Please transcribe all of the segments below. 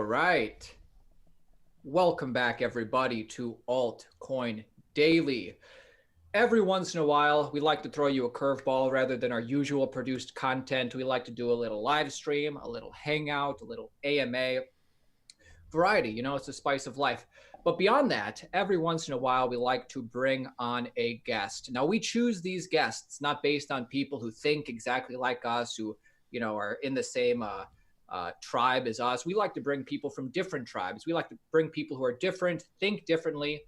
All right. Welcome back, everybody, to Altcoin Daily. Every once in a while, we like to throw you a curveball rather than our usual produced content. We like to do a little live stream, a little hangout, a little AMA. Variety, it's the spice of life. But beyond that, every once in a while, we like to bring on a guest. Now, we choose these guests not based on people who think exactly like us, who, are in the same tribe as us. We like to bring people from different tribes. We like to bring people who are different, think differently,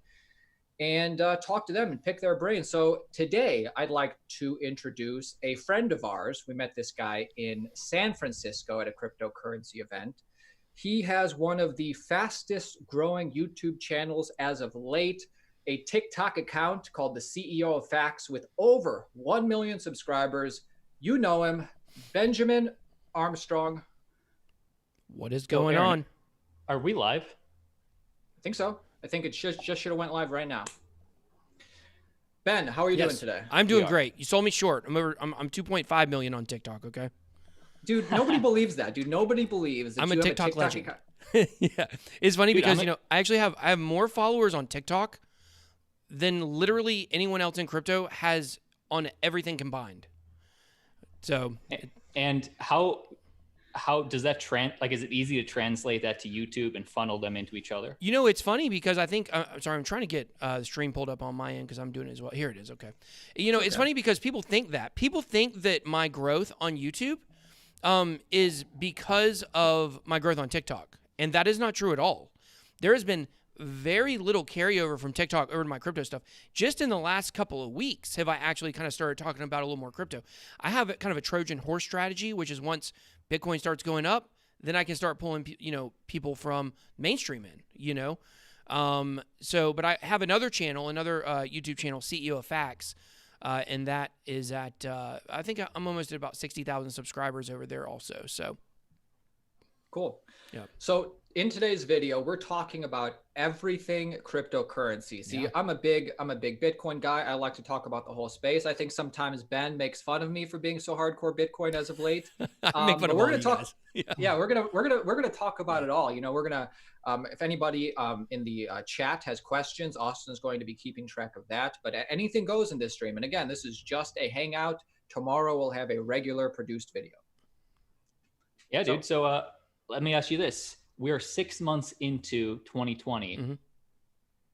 and talk to them and pick their brains. So today, I'd like to introduce a friend of ours. We met this guy in San Francisco at a cryptocurrency event. He has one of the fastest growing YouTube channels as of late, a TikTok account called the CEO of Facts with over 1 million subscribers. You know him, Benjamin Armstrong. What is going on? Are we live? I think so. I think it just should have went live right now. Ben, how are you doing today? I'm doing great. You sold me short. I'm 2.5 million on TikTok, okay? Dude, nobody believes that. Dude, nobody believes that I'm a TikTok legend. Yeah. It's funny because, I have more followers on TikTok than literally anyone else in crypto has on everything combined. So, and how does that is it easy to translate that to YouTube and funnel them into each other? It's funny because I think, I'm trying to get the stream pulled up on my end because I'm doing it as well. Here it is. Okay. It's funny because people think that my growth on YouTube is because of my growth on TikTok. And that is not true at all. There has been very little carryover from TikTok over to my crypto stuff. Just in the last couple of weeks have I actually kind of started talking about a little more crypto. I have kind of a Trojan horse strategy, which is once Bitcoin starts going up, then I can start pulling, people from mainstream in, but I have another channel, another YouTube channel, CEO of Facts. And that is at, I think I'm almost at about 60,000 subscribers over there also. So cool. Yeah. So in today's video, we're talking about everything cryptocurrency. See, I'm a big Bitcoin guy. I like to talk about the whole space. I think sometimes Ben makes fun of me for being so hardcore Bitcoin as of late. I make fun of all you guys. Yeah, we're gonna talk about it all. We're gonna if anybody in the chat has questions, Austin is going to be keeping track of that. But anything goes in this stream. And again, this is just a hangout. Tomorrow we'll have a regular produced video. Yeah, dude. So let me ask you this. We are 6 months into 2020. Mm-hmm.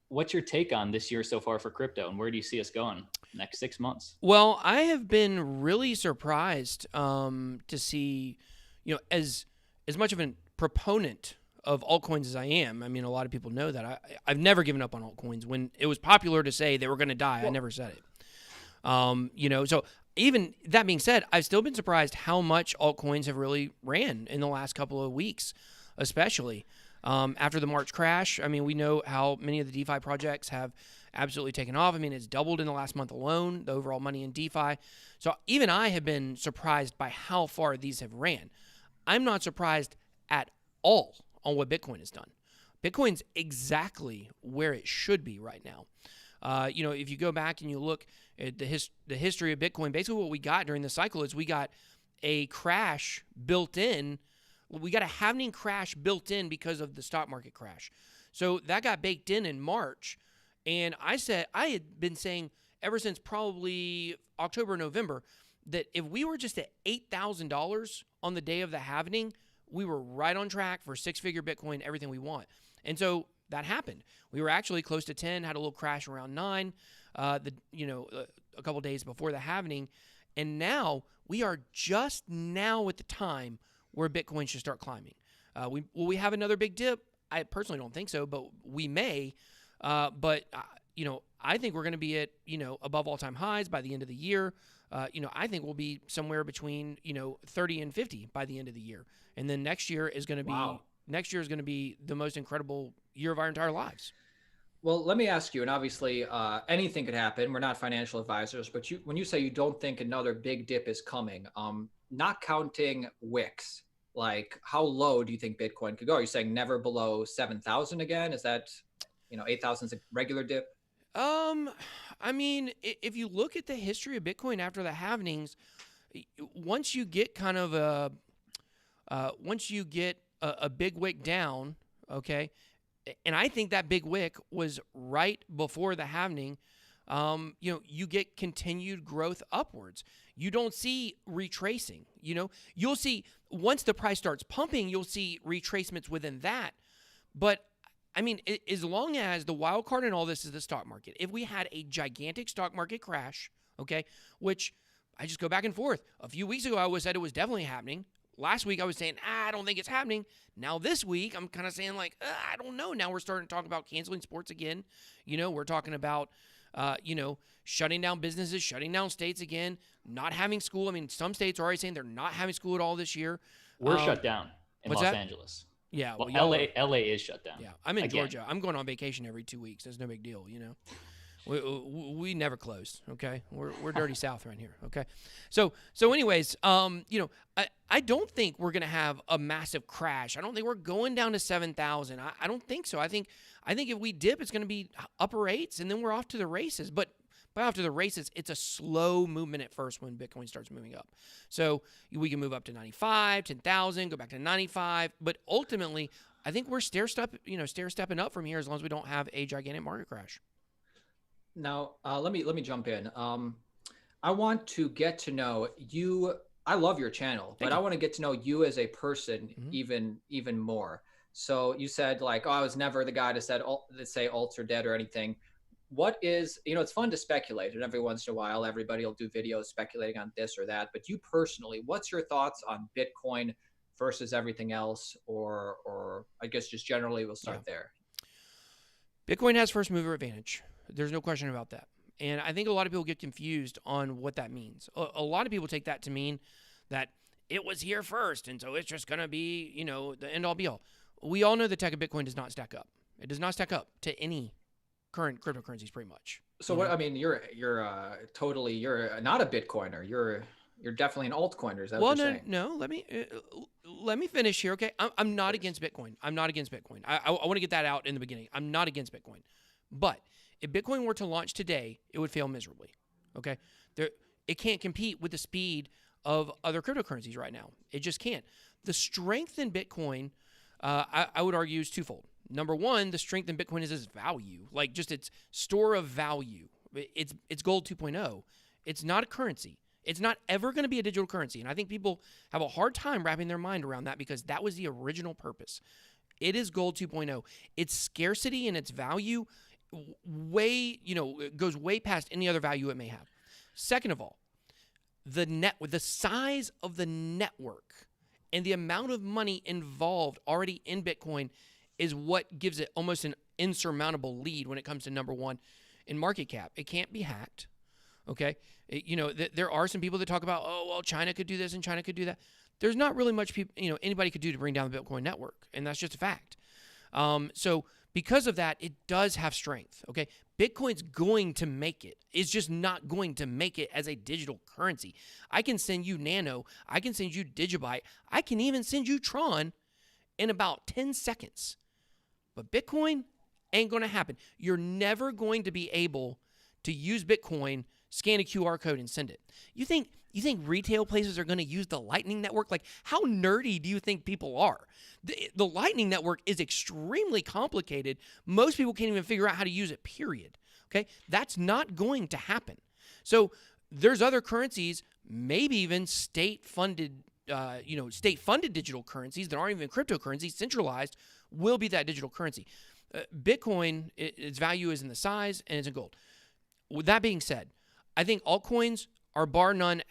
What's your take on this year so far for crypto, and where do you see us going next 6 months? Well, I have been really surprised to see, as much of a proponent of altcoins as I am. I mean, a lot of people know that. I've never given up on altcoins. When it was popular to say they were going to die, I never said it. So even that being said, I've still been surprised how much altcoins have really ran in the last couple of weeks, especially after the March crash. I mean, we know how many of the DeFi projects have absolutely taken off. I mean, it's doubled in the last month alone, the overall money in DeFi. So even I have been surprised by how far these have ran. I'm not surprised at all on what Bitcoin has done. Bitcoin's exactly where it should be right now. If you go back and you look at the history of Bitcoin, basically what we got during the cycle is we got a crash built in. We got a halving crash built in because of the stock market crash. So that got baked in March. And I had been saying ever since probably October, November, that if we were just at $8,000 on the day of the halving, we were right on track for six-figure Bitcoin, everything we want. And so that happened. We were actually close to 10, had a little crash around 9, a couple days before the halving. And now we are just now at the time where Bitcoin should start climbing. Will we have another big dip? I personally don't think so, but we may. But I think we're going to be at, above all-time highs by the end of the year. I think we'll be somewhere between, 30 and 50 by the end of the year. And then next year is going to be the most incredible year of our entire lives. Well, let me ask you, and obviously anything could happen. We're not financial advisors, but when you say you don't think another big dip is coming, not counting wicks, like how low do you think Bitcoin could go? Are you saying never below 7,000 again? Is that, 8,000 is a regular dip? I mean, if you look at the history of Bitcoin after the halvings, once you get a big wick down, okay? And I think that big wick was right before the halving. You get continued growth upwards. You don't see retracing. You'll see once the price starts pumping, you'll see retracements within that. But I mean, as long as the wild card in all this is the stock market, if we had a gigantic stock market crash, okay, which I just go back and forth. A few weeks ago, I said it was definitely happening. Last week, I was saying, I don't think it's happening. Now this week, I'm kind of saying like, I don't know. Now we're starting to talk about canceling sports again. We're talking about, shutting down businesses, shutting down states again, not having school. I mean, some states are already saying they're not having school at all this year. We're shut down in Los Angeles. Yeah. Well, LA is shut down. Yeah. I'm in Georgia. I'm going on vacation every 2 weeks. That's no big deal, We never close, okay? We're dirty South right here, okay? So anyways, I don't think we're gonna have a massive crash. I don't think we're going down to 7,000. I don't think so. I think if we dip, it's gonna be upper 8s, and then we're off to the races. But by off to the races, it's a slow movement at first when Bitcoin starts moving up. So we can move up to 95, 10,000, go back to 95, but ultimately, I think we're stair-stepping up from here as long as we don't have a gigantic market crash. Now, let me jump in. I want to get to know you. I love your channel, but I want to get to know you as a person even more. So you said like, oh, I was never the guy to say alts are dead or anything. What is, it's fun to speculate, and every once in a while, everybody will do videos speculating on this or that. But you personally, what's your thoughts on Bitcoin versus everything else, or I guess just generally, we'll start there. Bitcoin has first mover advantage. There's no question about that. And I think a lot of people get confused on what that means. A lot of people take that to mean that it was here first, and so it's just going to be, the end all be all. We all know the tech of Bitcoin does not stack up. It does not stack up to any current cryptocurrencies pretty much. So what, I mean, you're not a Bitcoiner. You're definitely an altcoiner. Is that what you're saying? No. Let me finish here. Okay. I'm not against Bitcoin. I'm not against Bitcoin. I want to get that out in the beginning. I'm not against Bitcoin, but if Bitcoin were to launch today, it would fail miserably. Okay. It can't compete with the speed of other cryptocurrencies right now. It just can't. The strength in Bitcoin, I would argue, is twofold. Number one, the strength in Bitcoin is its value, like just its store of value. It's gold 2.0. It's not a currency. It's not ever going to be a digital currency. And I think people have a hard time wrapping their mind around that because that was the original purpose. It is gold 2.0. Its scarcity and its value goes way past any other value it may have. Second of all, the size of the network and the amount of money involved already in Bitcoin is what gives it almost an insurmountable lead when it comes to number one in market cap. It can't be hacked. Okay. There are some people that talk about, oh, well, China could do this and China could do that. There's not really much anybody could do to bring down the Bitcoin network. And that's just a fact. So because of that, it does have strength. Okay. Bitcoin's going to make it. It's just not going to make it as a digital currency. I can send you Nano. I can send you Digibyte. I can even send you Tron in about 10 seconds. But Bitcoin ain't going to happen. You're never going to be able to use Bitcoin, scan a QR code, and send it. You think retail places are going to use the Lightning Network? Like, how nerdy do you think people are? The Lightning Network is extremely complicated. Most people can't even figure out how to use it, period. Okay? That's not going to happen. So there's other currencies, maybe even state-funded digital currencies that aren't even cryptocurrencies, centralized, will be that digital currency. Bitcoin, its value is in the size and it's in gold. With that being said, I think altcoins are bar none,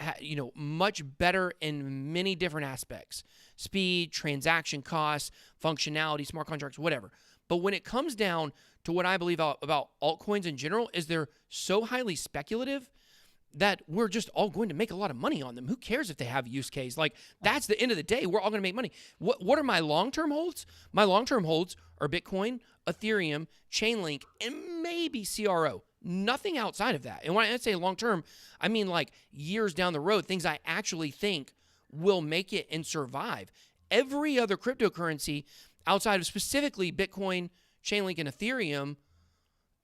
much better in many different aspects: speed, transaction costs, functionality, smart contracts, whatever. But when it comes down to what I believe about altcoins in general, is they're so highly speculative that we're just all going to make a lot of money on them. Who cares if they have a use case? Like, that's the end of the day. We're all going to make money. What are my long-term holds? My long-term holds are Bitcoin, Ethereum, Chainlink, and maybe CRO. Nothing outside of that. And when I say long-term, I mean like years down the road, things I actually think will make it and survive. Every other cryptocurrency outside of specifically Bitcoin, Chainlink, and Ethereum,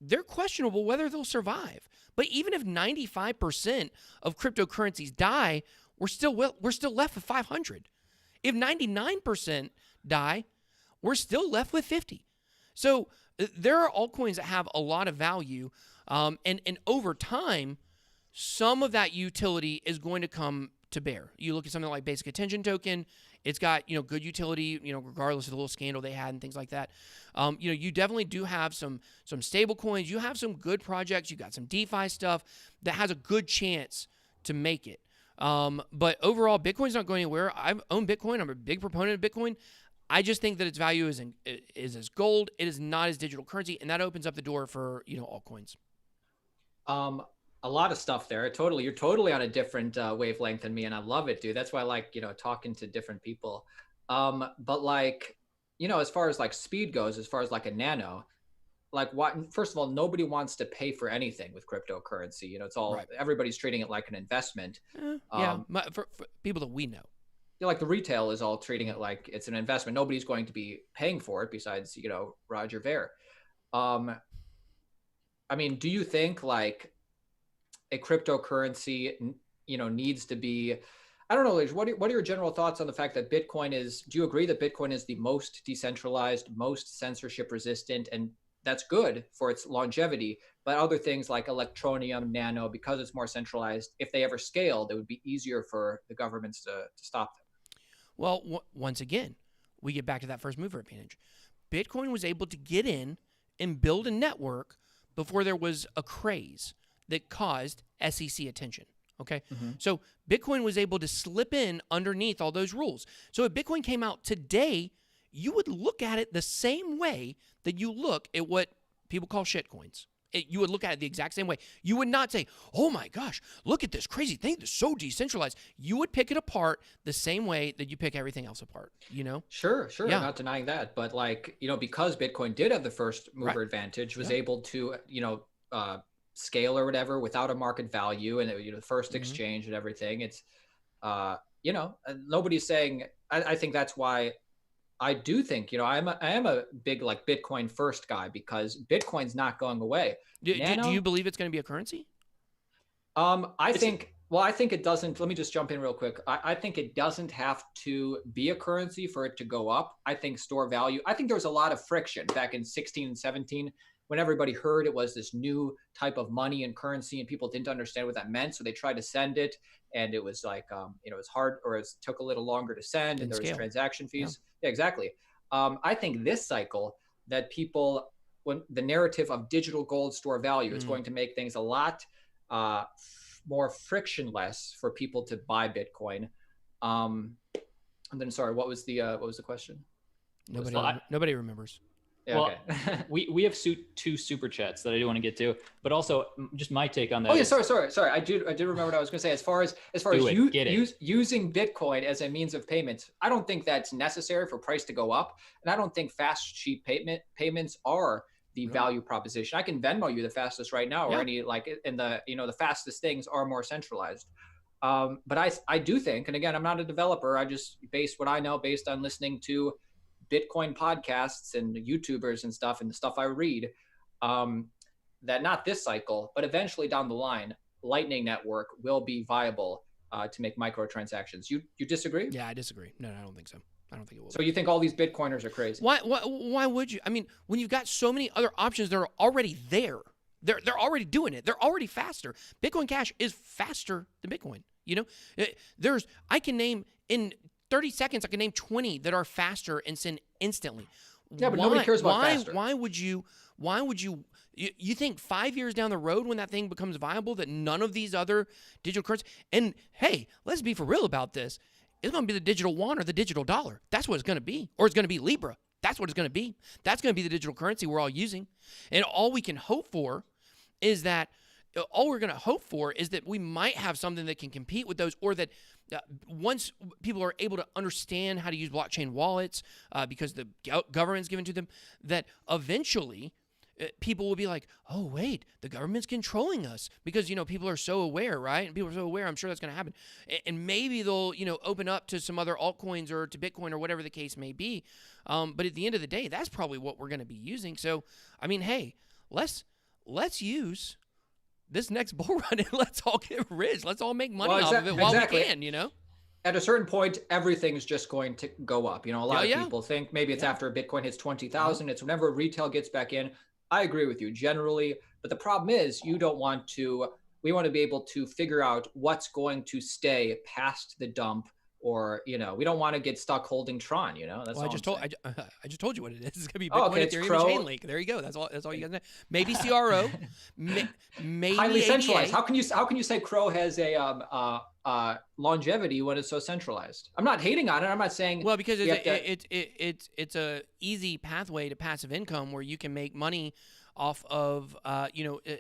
they're questionable whether they'll survive. But even if 95% of cryptocurrencies die, we're still left with 500. If 99% die, we're still left with 50. So there are altcoins that have a lot of value, and over time, some of that utility is going to come to bear. You look at something like Basic Attention Token, it's got good utility, regardless of the little scandal they had and things like that. You definitely do have some stable coins. You have some good projects. You got some DeFi stuff that has a good chance to make it. But overall, Bitcoin's not going anywhere. I've owned Bitcoin. I'm a big proponent of Bitcoin. I just think that its value is as gold. It is not as digital currency, and that opens up the door for altcoins. A lot of stuff there. You're totally on a different wavelength than me, and I love it, dude. That's why I like talking to different people. But like as far as like speed goes, as far as like a nano, like first of all, nobody wants to pay for anything with cryptocurrency. It's all right. Everybody's treating it like an investment. For people that we know. Like the retail is all treating it like it's an investment. Nobody's going to be paying for it besides, Roger Ver. I mean, do you think like a cryptocurrency, needs to be, I don't know, what are your general thoughts on the fact that Bitcoin do you agree that Bitcoin is the most decentralized, most censorship resistant, and that's good for its longevity, but other things like Electronium, Nano, because it's more centralized, if they ever scaled, it would be easier for the governments to stop them? Well, once again, we get back to that first mover advantage. Bitcoin was able to get in and build a network before there was a craze that caused SEC attention, okay? Mm-hmm. So Bitcoin was able to slip in underneath all those rules. So if Bitcoin came out today, you would look at it the same way that you look at what people call shitcoins. You would look at it the exact same way. You would not say, oh my gosh, look at this crazy thing that's so decentralized. You would pick it apart the same way that you pick everything else apart, Sure. Yeah. I'm not denying that. But like, because Bitcoin did have the first mover advantage, was able to, scale or whatever without a market value, and the first exchange and everything. It's, nobody's saying, I think that's why I do think, I am a big like Bitcoin first guy, because Bitcoin's not going away. Do you believe it's going to be a currency? I think it doesn't. Let me just jump in real quick. I think it doesn't have to be a currency for it to go up. I think store value. I think there was a lot of friction back in 16 and 17 when everybody heard it was this new type of money and currency, and people didn't understand what that meant. So they tried to send it, and it was like, it was hard, or it took a little longer to send, and there was transaction fees. Yeah, exactly. I think this cycle that people, when the narrative of digital gold store value, is going to make things a lot more frictionless for people to buy Bitcoin. And then, sorry, what was the question? Nobody remembers. Yeah, well, okay. we have two super chats that I do want to get to, but also just my take on that. Oh yeah, sorry. I did remember what I was going to say. As far as using Bitcoin as a means of payments, I don't think that's necessary for price to go up, and I don't think fast, cheap payments are the value proposition. I can Venmo you the fastest right now, or any the fastest things are more centralized. But I do think, and again, I'm not a developer. I just base what I know based on listening to Bitcoin podcasts and YouTubers and stuff, and the stuff I read, that not this cycle, but eventually down the line, Lightning Network will be viable to make microtransactions. You disagree? Yeah, I disagree. No, I don't think so. I don't think it will. So you think all these Bitcoiners are crazy? Why would you? I mean, when you've got so many other options that are already there, they're already doing it. They're already faster. Bitcoin Cash is faster than Bitcoin. I can name in 30 seconds, I can name 20 that are faster and send instantly. Yeah, but nobody cares about faster. Why would you think 5 years down the road, when that thing becomes viable, that none of these other digital currencies, and hey, let's be for real about this, it's going to be the digital yuan or the digital dollar. That's what it's going to be. Or it's going to be Libra. That's what it's going to be. That's going to be the digital currency we're all using. And all we can hope for is that we might have something that can compete with those, or that once people are able to understand how to use blockchain wallets, because the government's given to them, that eventually people will be like, oh, wait, the government's controlling us, because, people are so aware, right? And people are so aware, I'm sure that's going to happen. And maybe they'll, open up to some other altcoins or to Bitcoin or whatever the case may be. But at the end of the day, that's probably what we're going to be using. So, I mean, hey, let's use this next bull run, and let's all get rich. Let's all make money off of it while we can, at a certain point, everything's just going to go up. You know, a lot of Yeah. people think maybe it's after Bitcoin hits 20,000. It's whenever retail gets back in. I agree with you generally, but the problem is we want to be able to figure out what's going to stay past the dump, or, you know, we don't want to get stuck holding Tron, you know. That's Well, all I just told you what it is. It's gonna be Oh, Bitcoin, okay, it's Ethereum, Crow. and Chainlink. There you go. That's all you guys know. Maybe CRO, maybe highly centralized. ADA. How can you say Crow has a longevity when it's so centralized? I'm not hating on it. I'm not saying, Well, because it's a easy pathway to passive income where you can make money off of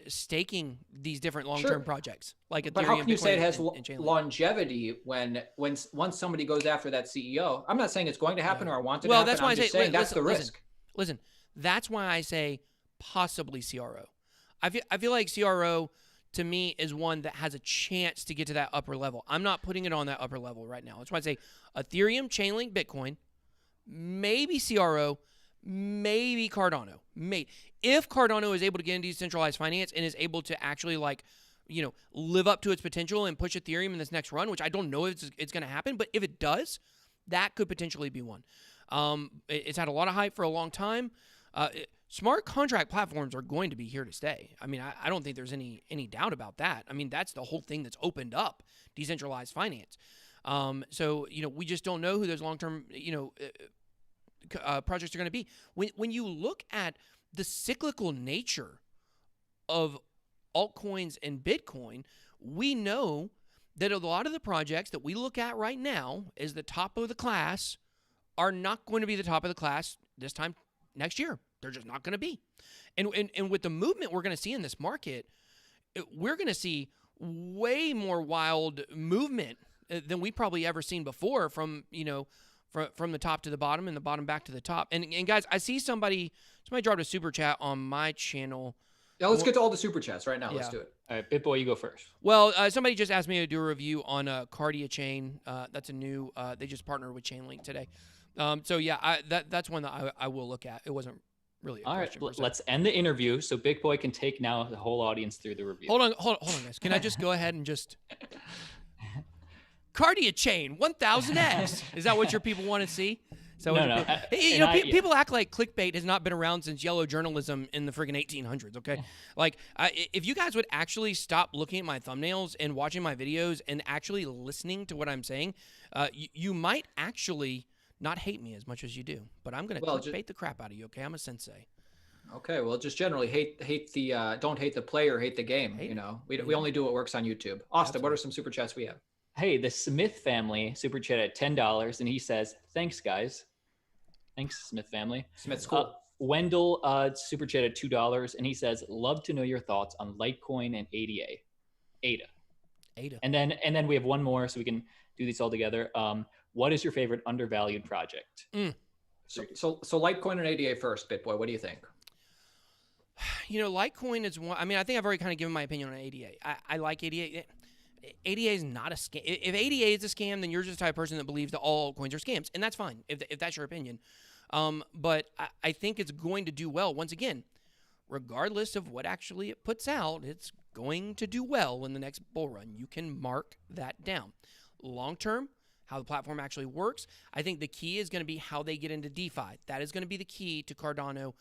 staking these different long-term projects like Ethereum. But how can you Bitcoin, say it has and Chainlink. longevity when once somebody goes after that CEO? I'm not saying it's going to happen or I want it to Well, happen. that's why I'm just saying that's the risk. Listen, that's why I say possibly CRO. I feel like CRO to me is one that has a chance to get to that upper level. I'm not putting it on that upper level right now. That's why I say Ethereum, Chainlink, Bitcoin, maybe CRO, maybe Cardano. Maybe. If Cardano is able to get into decentralized finance and is able to actually live up to its potential and push Ethereum in this next run, which I don't know if it's going to happen, but if it does, that could potentially be one. It's had a lot of hype for a long time. Smart contract platforms are going to be here to stay. I mean, I don't think there's any doubt about that. I mean, that's the whole thing that's opened up decentralized finance. So, we just don't know who those long-term, projects are going to be. When you look at the cyclical nature of altcoins and Bitcoin, we know that a lot of the projects that we look at right now as the top of the class are not going to be the top of the class this time next year. They're just not going to be. And with the movement we're going to see in this market, we're going to see way more wild movement than we probably ever seen before from the top to the bottom and the bottom back to the top. And guys, I see somebody dropped a super chat on my channel. Yeah, let's get to all the super chats right now. Yeah. Let's do it. All right, BitBoy, you go first. Well, somebody just asked me to do a review on Cardia Chain. That's a new. They just partnered with Chainlink today. So yeah, that's one that I will look at. It wasn't really a question. All right, let's end the interview so BitBoy can take now the whole audience through the review. Hold on, guys. Can I just go ahead and just Cardia Chain 1000x? Is that what your people want to see? So no. People act like clickbait has not been around since yellow journalism in the friggin' 1800s. Okay, if you guys would actually stop looking at my thumbnails and watching my videos and actually listening to what I'm saying, you might actually not hate me as much as you do. But I'm gonna clickbait the crap out of you. Okay, I'm a sensei. Okay, well, just generally hate the don't hate the player, hate the game. We only do what works on YouTube. Austin, what are some super chats we have? Hey, the Smith family super chat at $10, and he says, "Thanks, guys." Thanks, Smith family. Smith's cool. Wendell super chat at $2, and he says, "Love to know your thoughts on Litecoin and ADA." And then we have one more, so we can do these all together. What is your favorite undervalued project? So Litecoin and ADA first, BitBoy. What do you think? Litecoin is one. I mean, I think I've already kind of given my opinion on ADA. I like ADA. ADA is not a scam. If ADA is a scam, then you're just the type of person that believes that all altcoins are scams, and that's fine if that's your opinion. But I think it's going to do well. Once again, regardless of what actually it puts out, it's going to do well in the next bull run. You can mark that down. Long term, how the platform actually works, I think the key is going to be how they get into DeFi. That is going to be the key to Cardano,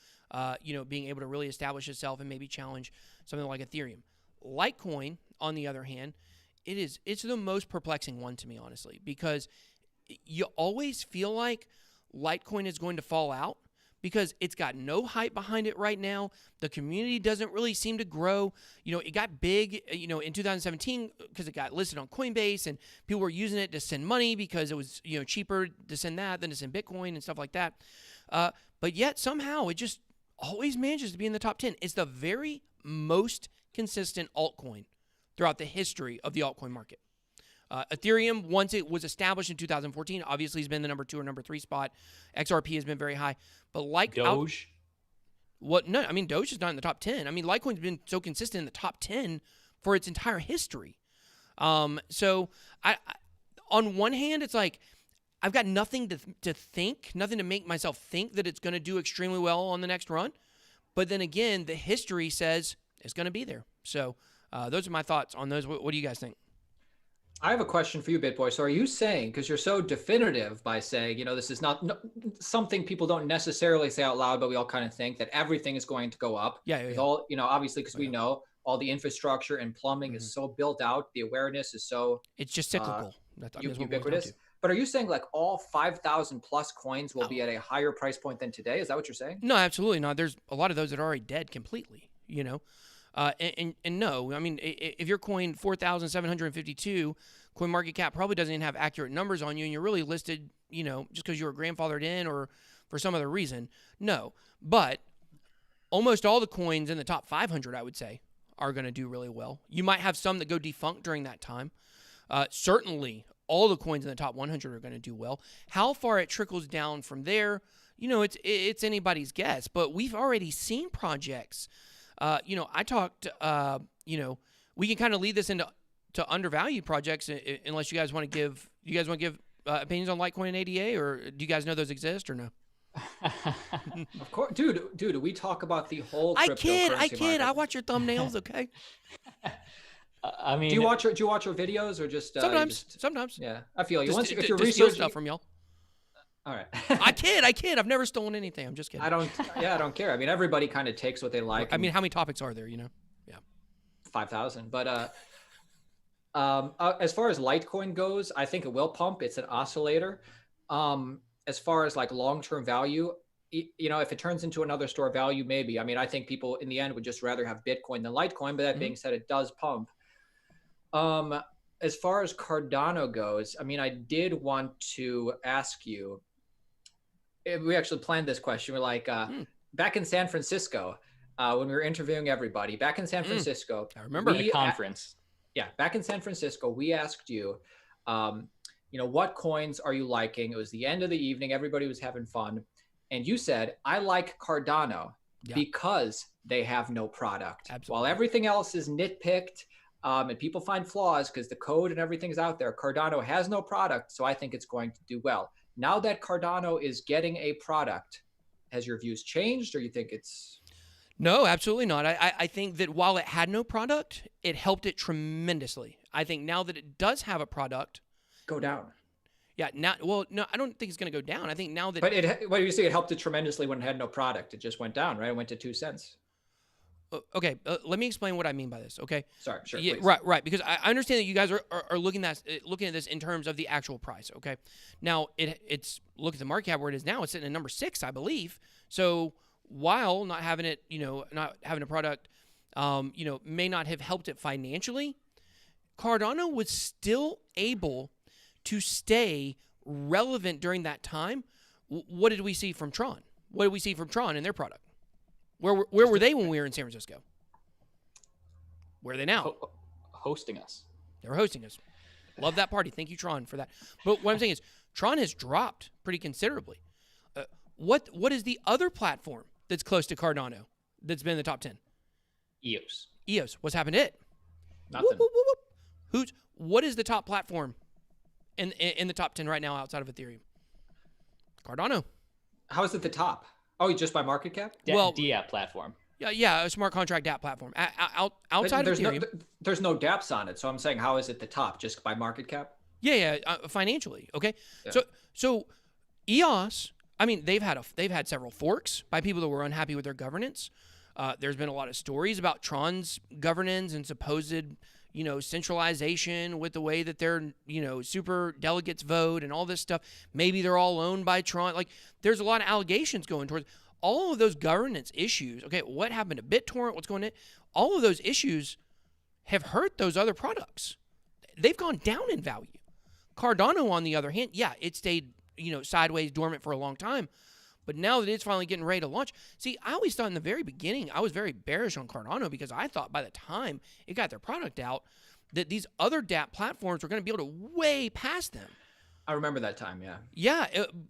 being able to really establish itself and maybe challenge something like Ethereum. Litecoin, on the other hand, it's the most perplexing one to me, honestly, because you always feel like Litecoin is going to fall out because it's got no hype behind it right now. The community doesn't really seem to grow. It got big, in 2017 because it got listed on Coinbase and people were using it to send money because it was, cheaper to send that than to send Bitcoin and stuff like that. But yet somehow it just always manages to be in the top 10. It's the very most consistent altcoin throughout the history of the altcoin market. Ethereum, once it was established in 2014, obviously has been the number 2 or number 3 spot. XRP has been very high. But Doge? Doge is not in the top 10. I mean, Litecoin's been so consistent in the top 10 for its entire history. So I on one hand, it's like I've got nothing to think, nothing to make myself think that it's going to do extremely well on the next run. But then again, the history says it's going to be there. So those are my thoughts on those. What do you guys think? I have a question for you, BitBoy. So are you saying, because you're so definitive by saying, this is not something people don't necessarily say out loud, but we all kind of think that everything is going to go up. Yeah. With all, obviously, because we know all the infrastructure and plumbing is so built out, the awareness is so it's just cyclical. Ubiquitous. But are you saying like all 5,000 plus coins will be at a higher price point than today? Is that what you're saying? No, absolutely not. There's a lot of those that are already dead completely, and no, I mean, if your coin 4,752, coin market cap probably doesn't even have accurate numbers on you, and you're really listed, just because you were grandfathered in or for some other reason. No, but almost all the coins in the top 500, I would say, are going to do really well. You might have some that go defunct during that time. Certainly, all the coins in the top 100 are going to do well. How far it trickles down from there, it's anybody's guess. But we've already seen projects. I talked. We can kind of lead this into undervalued projects, unless you guys want to give. You guys want to give opinions on Litecoin and ADA, or do you guys know those exist or no? Of course, dude. We talk about the whole. I kid. Market. I watch your thumbnails. Okay. I mean, do you watch our videos or just sometimes? Yeah, I feel you. Once if you're researching stuff from y'all. All right. I kid. I've never stolen anything. I'm just kidding. I don't care. I mean, everybody kind of takes what they like. I mean, how many topics are there? Yeah. 5,000. But as far as Litecoin goes, I think it will pump. It's an oscillator. As far as like long-term value, if it turns into another store of value, maybe. I mean, I think people in the end would just rather have Bitcoin than Litecoin. But that being said, it does pump. As far as Cardano goes, I mean, I did want to ask you. We actually planned this question. We're like, back in San Francisco, when we were interviewing everybody, back in San Francisco, I remember the conference. Back in San Francisco, we asked you, what coins are you liking? It was the end of the evening. Everybody was having fun. And you said, I like Cardano because they have no product. Absolutely. While everything else is nitpicked and people find flaws because the code and everything's out there, Cardano has no product. So I think it's going to do well. Now that Cardano is getting a product, has your views changed, or you think it's... No, absolutely not. I think that while it had no product, it helped it tremendously. I think now that it does have a product... Go down. Yeah, no, I don't think it's going to go down. I think now that... But what do you say? It helped it tremendously when it had no product. It just went down, right? It went to 2 cents. Okay, let me explain what I mean by this, okay? Sorry, sure, yeah, please. Right, because I understand that you guys are looking at this in terms of the actual price, okay? Now, it's look at the market cap where it is now. It's sitting at number 6, I believe. So while not having it, not having a product, may not have helped it financially, Cardano was still able to stay relevant during that time. What did we see from Tron? What did we see from Tron and their product? Where were they when we were in San Francisco? Where are they now? Hosting us. They were hosting us. Love that party. Thank you, Tron, for that. But what I'm saying is, Tron has dropped pretty considerably. What is the other platform that's close to Cardano that's been in the top 10? EOS. EOS. What's happened to it? Nothing. Whoop, whoop, whoop, whoop. What is the top platform in the top 10 right now outside of Ethereum? Cardano. How is it the top? Oh, just by market cap? DApp platform. Yeah, a smart contract DApp platform. Outside of Ethereum. There's no dApps on it. So I'm saying, how is it the top? Just by market cap? Yeah, financially. Okay. Yeah. So EOS, I mean, they've had several forks by people that were unhappy with their governance. There's been a lot of stories about Tron's governance and supposed, centralization with the way that their, super delegates vote and all this stuff. Maybe they're all owned by Tron. Like, there's a lot of allegations going towards all of those governance issues. Okay, what happened to BitTorrent? What's going on? All of those issues have hurt those other products. They've gone down in value. Cardano, on the other hand, it stayed, sideways, dormant for a long time. But now that it's finally getting ready to launch, see, I always thought in the very beginning, I was very bearish on Cardano because I thought by the time it got their product out, that these other dApp platforms were going to be able to way past them. I remember that time, yeah. Yeah,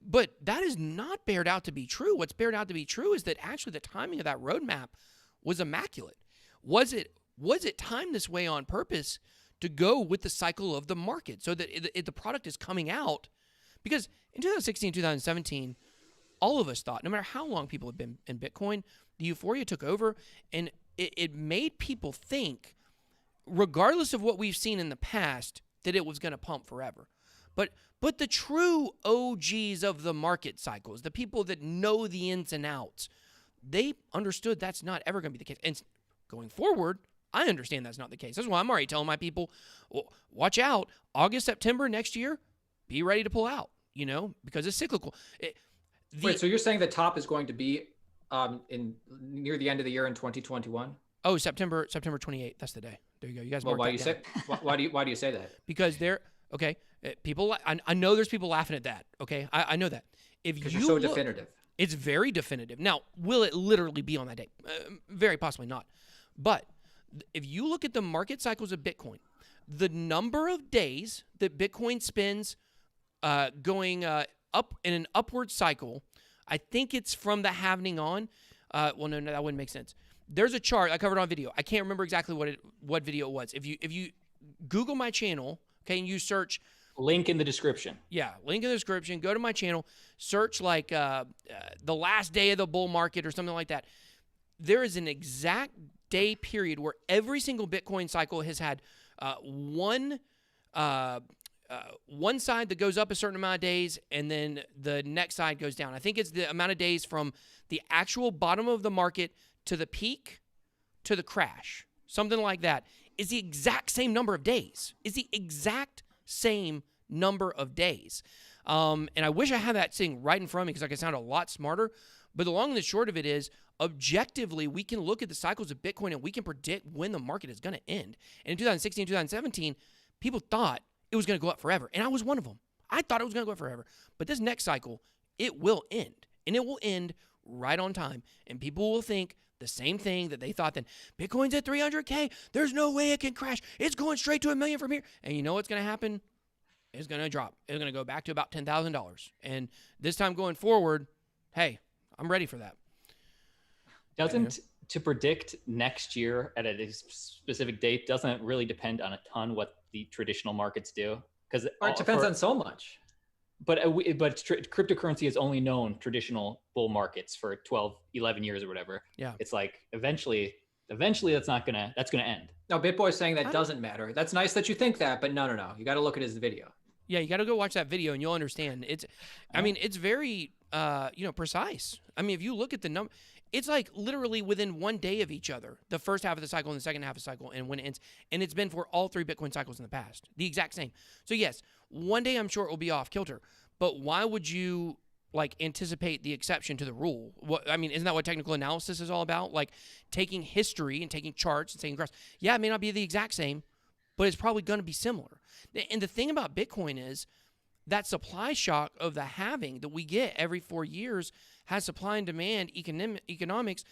but that is not bared out to be true. What's bared out to be true is that actually the timing of that roadmap was immaculate. Was it timed this way on purpose to go with the cycle of the market so that the product is coming out? Because in 2016, 2017, all of us thought, no matter how long people have been in Bitcoin, the euphoria took over, and it made people think, regardless of what we've seen in the past, that it was going to pump forever. But the true OGs of the market cycles, the people that know the ins and outs, they understood that's not ever going to be the case. And going forward, I understand that's not the case. That's why I'm already telling my people, well, watch out, August, September next year, be ready to pull out, because it's cyclical. Wait, so you're saying the top is going to be in near the end of the year in 2021? Oh, September 28th. That's the day. There you go. You guys. Well, why do you say that? Because people. I know there's people laughing at that. Okay, I know that. Because you're so definitive. It's very definitive. Now, will it literally be on that day? Very possibly not. But if you look at the market cycles of Bitcoin, the number of days that Bitcoin spends going up in an upward cycle, I think it's from the halving on. Well, no, that wouldn't make sense. There's a chart I covered on video. I can't remember exactly what video it was. If you Google my channel, okay, and you search, link in the description. Yeah, link in the description. Go to my channel, search like the last day of the bull market or something like that. There is an exact day period where every single Bitcoin cycle has had one side that goes up a certain amount of days, and then the next side goes down. I think it's the amount of days from the actual bottom of the market to the peak to the crash. Something like that is the exact same number of days. Is the exact same number of days. And I wish I had that thing right in front of me because I could sound a lot smarter. But the long and the short of it is, objectively, we can look at the cycles of Bitcoin and we can predict when the market is going to end. And in 2016, 2017, people thought it was going to go up forever. And I was one of them. I thought it was going to go up forever. But this next cycle, it will end. And it will end right on time. And people will think the same thing that they thought then. Bitcoin's at 300K. There's no way it can crash. It's going straight to $1 million from here. And you know what's going to happen? It's going to drop. It's going to go back to about $10,000. And this time going forward, hey, I'm ready for that. To predict next year at a specific date doesn't really depend on a ton what the traditional markets do, because it depends on so much. But cryptocurrency has only known traditional bull markets for 12, 11 years or whatever. Yeah, it's like eventually that's gonna end. No, BitBoy's saying that doesn't matter. That's nice that you think that, but no. You got to look at his video. Yeah, you got to go watch that video and you'll understand. I mean, it's very precise. I mean, if you look at the number, it's like literally within 1 day of each other, the first half of the cycle and the second half of the cycle, and when it ends. And it's been for all 3 Bitcoin cycles in the past, the exact same. So yes, one day I'm sure it will be off kilter, but why would you anticipate the exception to the rule? Isn't that what technical analysis is all about? Like taking history and taking charts and saying graphs. Yeah, it may not be the exact same, but it's probably going to be similar. And the thing about Bitcoin is that supply shock of the halving that we get every 4 years has supply and demand economics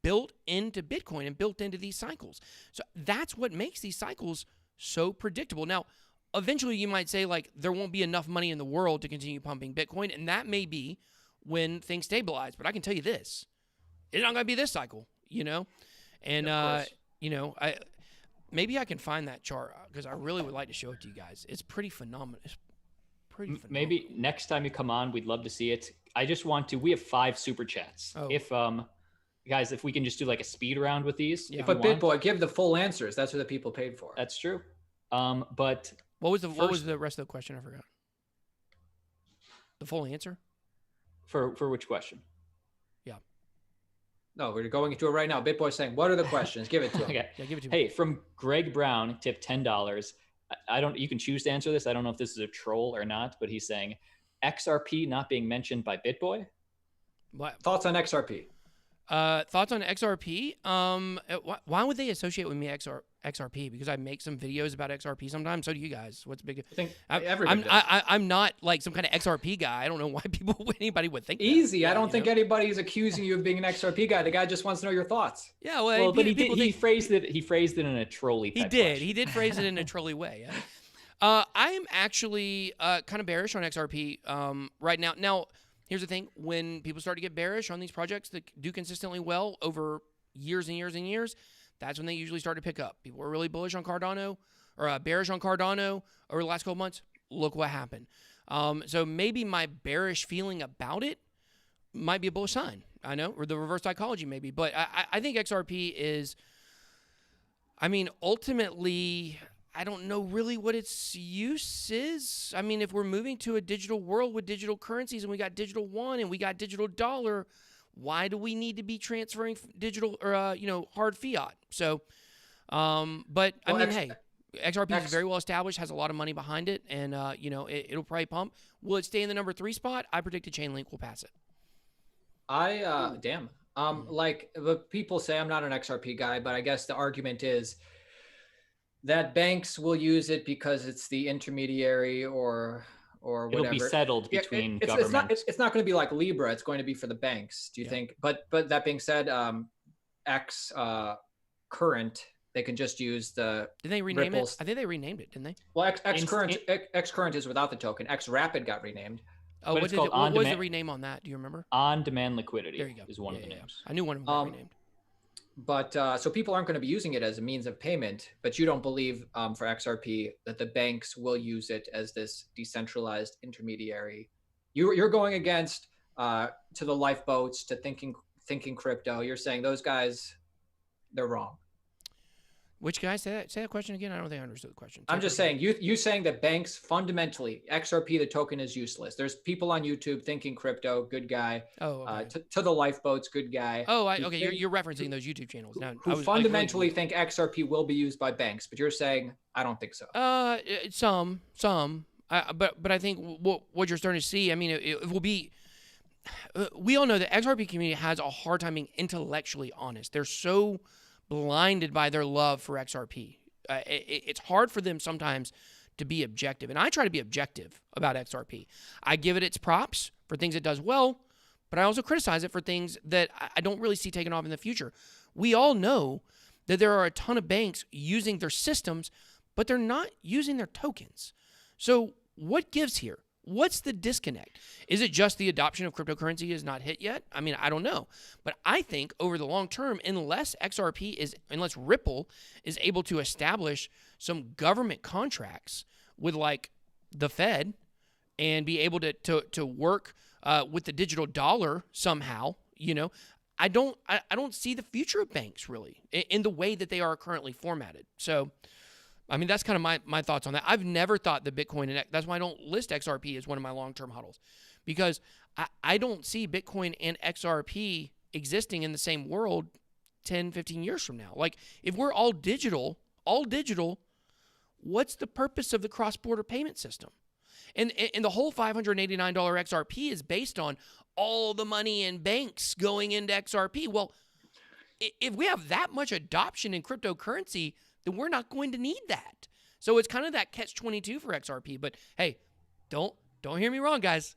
built into Bitcoin and built into these cycles. So that's what makes these cycles so predictable. Now, eventually you might say there won't be enough money in the world to continue pumping Bitcoin, and that may be when things stabilize. But I can tell you this, it's not going to be this cycle, And, maybe I can find that chart because I really would like to show it to you guys. It's pretty phenomenal. Maybe next time you come on, we'd love to see it. I just want to, we have 5 super chats. Oh. If, guys, if we can just do a speed round with these. Yeah. But BitBoy, give the full answers. That's what the people paid for. That's true. But what was the rest of the question? I forgot. The full answer? For which question? Yeah. No, we're going into it right now. BitBoy's saying, what are the questions? Give it to him. Okay. Yeah, give it to me. Hey, from Greg Brown, tip $10. You can choose to answer this. I don't know if this is a troll or not, but he's saying XRP not being mentioned by BitBoy. What? Thoughts on XRP? Thoughts on XRP? Why would they associate with me XRP? Because I make some videos about XRP sometimes. So do you guys. What's big? I think everybody does. I'm not some kind of XRP guy. I don't know why anybody would think easy. That. I don't think anybody's accusing you of being an XRP guy. The guy just wants to know your thoughts. Yeah, well but he phrased it in a trolley type question. He did phrase it in a trolley way. Yeah. I am actually kind of bearish on XRP right now. Now, here's the thing. When people start to get bearish on these projects that do consistently well over years and years and years, that's when they usually start to pick up. People were really bullish on Cardano or bearish on Cardano over the last couple months. Look what happened. So maybe my bearish feeling about it might be a bullish sign. I know, or the reverse psychology maybe. But I think XRP is, ultimately, I don't know really what its use is. I mean, if we're moving to a digital world with digital currencies and we got digital yuan and we got digital dollar, why do we need to be transferring digital or hard fiat? So, but I mean, hey, XRP is very well established, has a lot of money behind it, and it'll probably pump. Will it stay in the number 3 spot? I predict the Chainlink will pass it. Like the people say, I'm not an XRP guy, but I guess the argument is that banks will use it because it's the intermediary or whatever. It'll be settled between governments. It's not going to be like Libra. It's going to be for the banks. Do you think? But that being said, X current, they can just use the. Did they rename it? I think they renamed it, didn't they? Well, X current is without the token. X Rapid got renamed. Oh, what was the rename on that? Do you remember? On-demand liquidity. There you go. Is one of the names. I knew one of them got renamed. But so people aren't going to be using it as a means of payment, but you don't believe for XRP that the banks will use it as this decentralized intermediary. You're going against to the lifeboats, to thinking crypto. You're saying those guys, they're wrong. Which guys? Say that question again. I don't think I understood the question. I'm just saying, you saying that banks fundamentally, XRP, the token is useless. There's people on YouTube thinking crypto, good guy. Oh, okay. To the lifeboats, good guy. Oh, okay. You're referencing those YouTube channels now. Who fundamentally think XRP will be used by banks, but you're saying I don't think so. Some. But I think what you're starting to see. I mean, it will be. We all know the XRP community has a hard time being intellectually honest. They're so blinded by their love for XRP. It's hard for them sometimes to be objective. And I try to be objective about XRP. I give it its props for things it does well, but I also criticize it for things that I don't really see taking off in the future. We all know that there are a ton of banks using their systems, but they're not using their tokens. So what gives here? What's the disconnect? Is it just the adoption of cryptocurrency is not hit yet? I mean, I don't know. But I think over the long term, unless Ripple is able to establish some government contracts with like the Fed and be able to work with the digital dollar somehow, I don't see the future of banks really in the way that they are currently formatted. So I mean, that's kind of my thoughts on that. I've never thought that Bitcoin, and that's why I don't list XRP as one of my long-term huddles, because I don't see Bitcoin and XRP existing in the same world 10, 15 years from now. Like, if we're all digital, what's the purpose of the cross-border payment system? And the whole $589 XRP is based on all the money in banks going into XRP. Well, if we have that much adoption in cryptocurrency, then we're not going to need that. So it's kind of that catch-22 for XRP. But hey, don't hear me wrong, guys.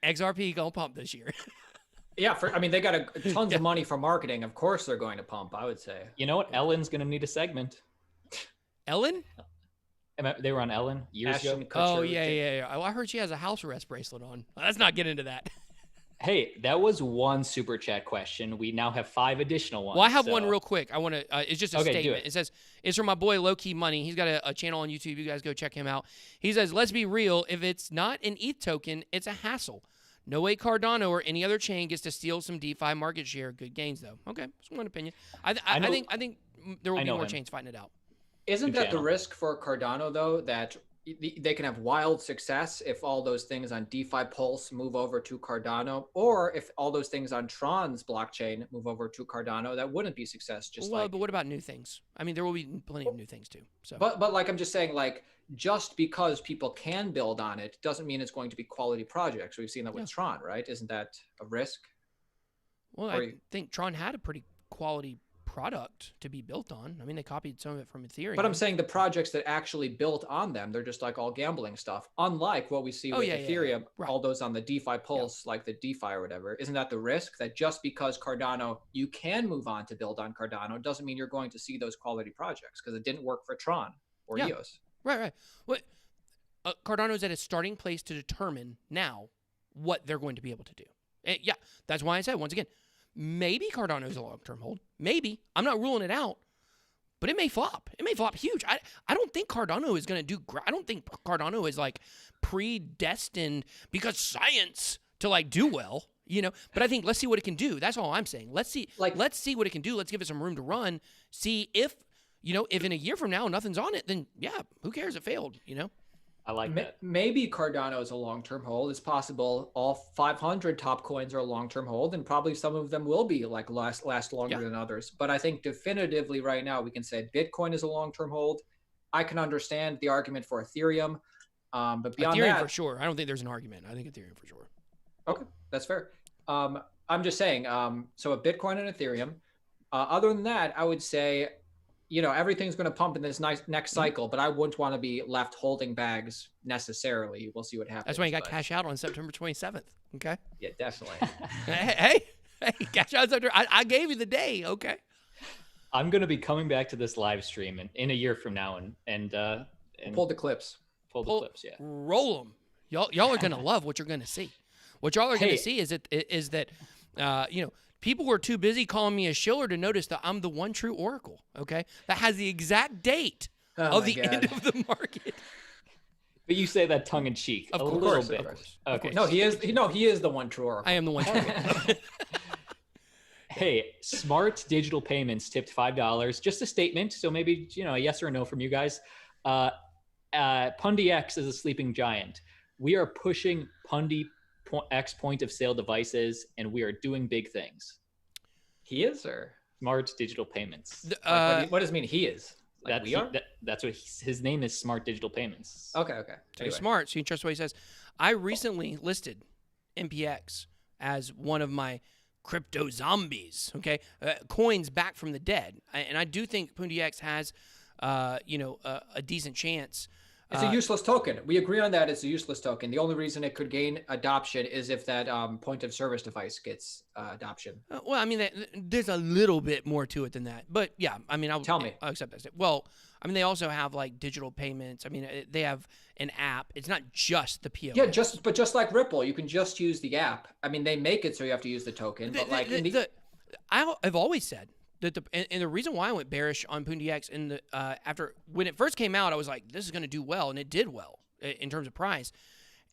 XRP gonna pump this year. Yeah, they got tons of money for marketing. Of course they're going to pump, I would say. You know what? Ellen's going to need a segment. Ellen? They were on Ellen years ago. Oh, yeah. I heard she has a house arrest bracelet on. Let's not get into that. Hey, that was one super chat question. We now have 5 additional ones. Well, I have one real quick. I want to. It's just a statement. It says it's from my boy Low Key Money. He's got a channel on YouTube. You guys go check him out. He says, "Let's be real. If it's not an ETH token, it's a hassle. No way Cardano or any other chain gets to steal some DeFi market share. Good gains though. Okay, that's one opinion. I think there will be more chains fighting it out. Isn't that the risk for Cardano though? That they can have wild success if all those things on DeFi Pulse move over to Cardano, or if all those things on Tron's blockchain move over to Cardano, that wouldn't be success. But what about new things? I mean, there will be plenty of new things too. So, but like I'm just saying, like just because people can build on it doesn't mean it's going to be quality projects. We've seen that with Tron, right? Isn't that a risk? Well, I think Tron had a pretty quality product to be built on. I mean, they copied some of it from Ethereum. But I'm saying the projects that actually built on them, they're just like all gambling stuff. Unlike what we see with Ethereum, Right. All those on the DeFi Pulse, like the DeFi or whatever. Isn't that the risk that just because Cardano, you can move on to build on Cardano, doesn't mean you're going to see those quality projects because it didn't work for Tron or EOS. Right. Well, Cardano's at a starting place to determine now what they're going to be able to do. And that's why I said, once again, maybe Cardano is a long-term hold. Maybe. I'm not ruling it out, but it may flop. It may flop huge. I don't think Cardano is going to do great. I don't think Cardano is like predestined because science to like do well, but I think let's see what it can do. That's all I'm saying. Let's see what it can do. Let's give it some room to run. See if if in a year from now nothing's on it, then yeah, who cares? It failed. I like that. Maybe Cardano is a long-term hold. It's possible all 500 top coins are a long-term hold, and probably some of them will be like last longer than others. But I think definitively right now we can say Bitcoin is a long-term hold. I can understand the argument for Ethereum, but beyond Ethereum that, for sure. I don't think there's an argument. I think Ethereum for sure. Okay, that's fair. I'm just saying. So a Bitcoin and Ethereum. Other than that, I would say, everything's going to pump in this next cycle, but I wouldn't want to be left holding bags necessarily. We'll see what happens. That's why you got cash out on September 27th. Okay. Yeah, definitely. hey, cash out September. I gave you the day. Okay. I'm going to be coming back to this live stream in a year from now and pull the clips. Pull the clips. Yeah. Roll them. Y'all are going to love what you're going to see. What y'all are going to see is that people were too busy calling me a shiller to notice that I'm the one true oracle. Okay, that has the exact date of the end of the market. But you say that tongue in cheek, a little bit. Okay. No, he is the one true oracle. I am the one true. Hey, Smart Digital Payments tipped $5. Just a statement, so maybe a yes or a no from you guys. Pundi X is a sleeping giant. We are pushing Pundi X point of sale devices, and we are doing big things. He is, or Smart Digital Payments. What does it mean? He is. That's what his name is. Smart Digital Payments. Okay. So he's smart. So you trust what he says. I recently listed MPX as one of my crypto zombies. Okay, coins back from the dead, and I do think Pundi X has, a decent chance. It's a useless token. We agree on that. It's a useless token. The only reason it could gain adoption is if that point of service device gets adoption. Well, I mean, there's a little bit more to it than that. But yeah, I mean, I'll accept that. Well, I mean, they also have like digital payments. I mean, they have an app. It's not just the POS. Yeah, just like Ripple, you can just use the app. I mean, they make it so you have to use the token. But I've always said that the reason why I went bearish on Pundi X after when it first came out, I was like, this is going to do well, and it did well in terms of price.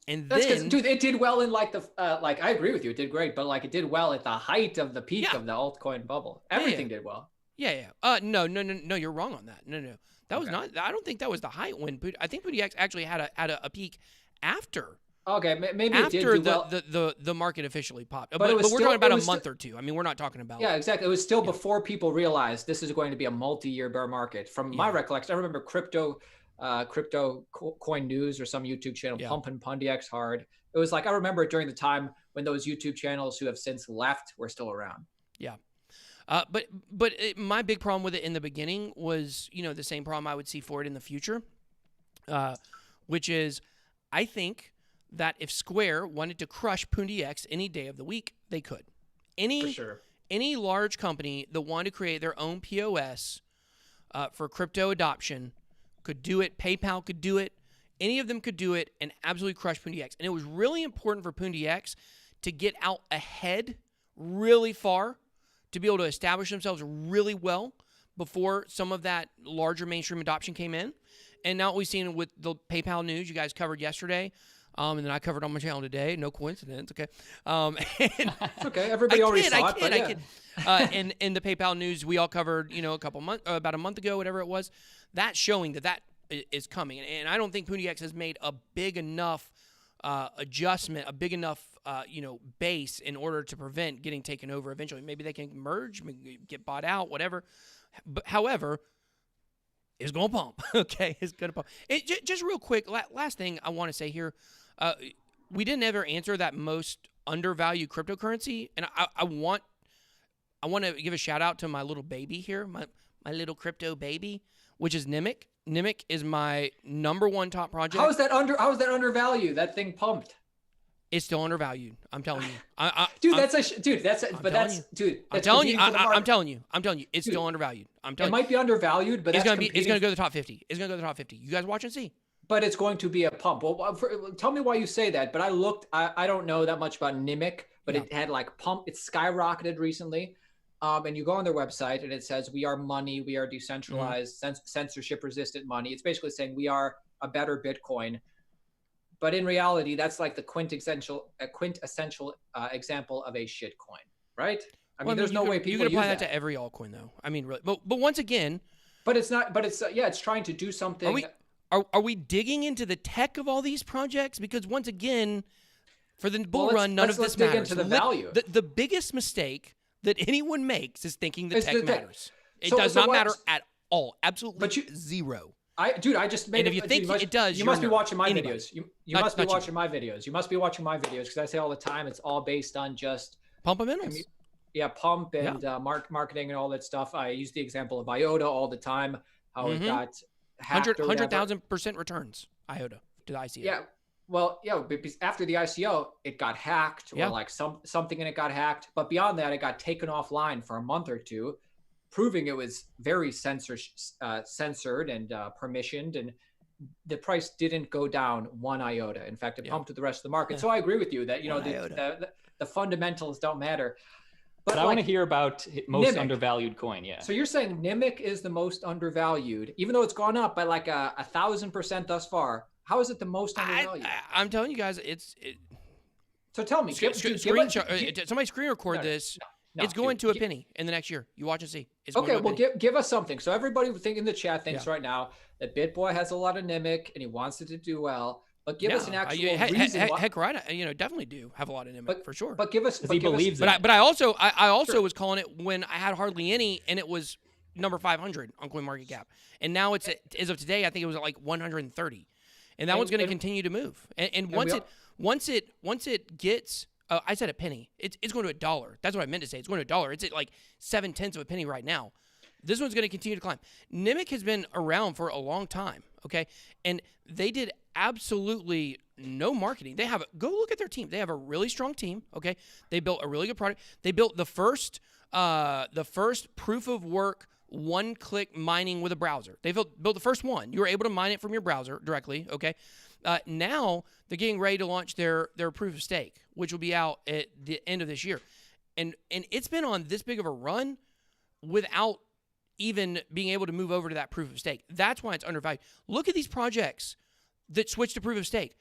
And that's then, dude, it did well in like I agree with you, it did great, but like it did well at the height of the peak of the altcoin bubble. Everything did well. Yeah. No, you're wrong on that. No, that was not. I don't think that was the height when I think Pundi X actually had a peak after. Okay, maybe after it did do well. the market officially popped, but we're still, talking about a month or two. I mean, we're not talking about. Yeah, exactly. It was still before people realized this is going to be a multi-year bear market. From my recollection, I remember crypto coin news or some YouTube channel pumping Pundi X hard. It was like I remember it during the time when those YouTube channels who have since left were still around. Yeah. But my big problem with it in the beginning was the same problem I would see for it in the future, which is I think that if Square wanted to crush Pundi X any day of the week, they could. For sure. Any large company that wanted to create their own POS for crypto adoption could do it. PayPal could do it. Any of them could do it and absolutely crush Pundi X. And it was really important for Pundi X to get out ahead really far to be able to establish themselves really well before some of that larger mainstream adoption came in. And now what we've seen with the PayPal news you guys covered yesterday, and then I covered on my channel today. No coincidence, okay? It's okay. Everybody already saw it. I kid. And in the PayPal news we all covered, about a month ago, whatever it was, that's showing that is coming. And I don't think Pundi X has made a big enough adjustment, a big enough base in order to prevent getting taken over eventually. Maybe they can merge, maybe get bought out, whatever. But however, it's going to pump. Okay, it's going to pump. Just real quick, last thing I want to say here. We didn't ever answer that most undervalued cryptocurrency, and I want to give a shout out to my little baby here, my little crypto baby, which is Nimic. Nimic is my number one top project. How is that undervalued? That thing pumped. It's still undervalued. I'm telling you. I'm telling you. It's still undervalued. It might be undervalued, but it's going to go to the top 50. It's going to go to the top 50. You guys watch and see. But it's going to be a pump. Well, tell me why you say that. But I don't know that much about Nimic, but it had like pump. It skyrocketed recently. And you go on their website and it says, we are money. We are decentralized, censorship resistant money. It's basically saying we are a better Bitcoin. But in reality, that's like the quintessential example of a shit coin, right? I mean, there's no way people you can apply use that to every altcoin, though. I mean, really. But once again, But it's not. But it's yeah, it's trying to do something. Are we digging into the tech of all these projects? Because once again, for the bull run, none of this matters. Let's dig into the value. The biggest mistake that anyone makes is thinking the tech matters. It does not matter at all. Absolutely zero. Dude, I just made it. And if you think it does, you must be watching my videos. You must be watching my videos. You must be watching my videos because I say all the time it's all based on just pumpamentals. Yeah, pump and marketing and all that stuff. I use the example of IOTA all the time. How it got hacked 100,000% returns. IOTA to the ICO. Yeah. Well, yeah, because after the ICO, it got hacked or like something in it got hacked. But beyond that, it got taken offline for a month or two, proving it was very censored and permissioned, and the price didn't go down one iota. In fact, it pumped to the rest of the market. So I agree with you that the fundamentals don't matter. But I want to hear about most undervalued coin. Yeah. So you're saying NIMIC is the most undervalued, even though it's gone up by like 1,000% thus far. How is it the most undervalued? I'm telling you guys, So tell me, somebody screen record this. It's going to a penny in the next year. You watch and see. Okay, well, give us something. So everybody in the chat thinks right now that BitBoy has a lot of NIMIC and he wants it to do well. But give us an actual reason. Heck, right. Definitely do have a lot of NIMIC for sure. But give us. He believes it. But I also was calling it when I had hardly any, and it was number 500 on CoinMarketCap, and now it's as of today, I think it was at like 130, and that one's going to continue to move. And once it gets, I said a penny. It's going to $1. That's what I meant to say. It's going to $1. It's at like 0.7 of a penny right now. This one's going to continue to climb. NIMIC has been around for a long time, okay? And they did absolutely no marketing. Go look at their team. They have a really strong team, okay? They built a really good product. They built the first proof of work one-click mining with a browser. They built the first one. You were able to mine it from your browser directly, okay? Now they're getting ready to launch their proof of stake, which will be out at the end of this year. And it's been on this big of a run without even being able to move over to that proof of stake. That's why it's undervalued. Look at these projects that switched to proof of stake.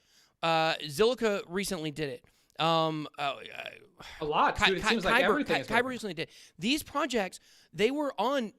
Zilliqa recently did it. A lot. Dude, it seems like everything. Kyber recently did. These projects, they weren't on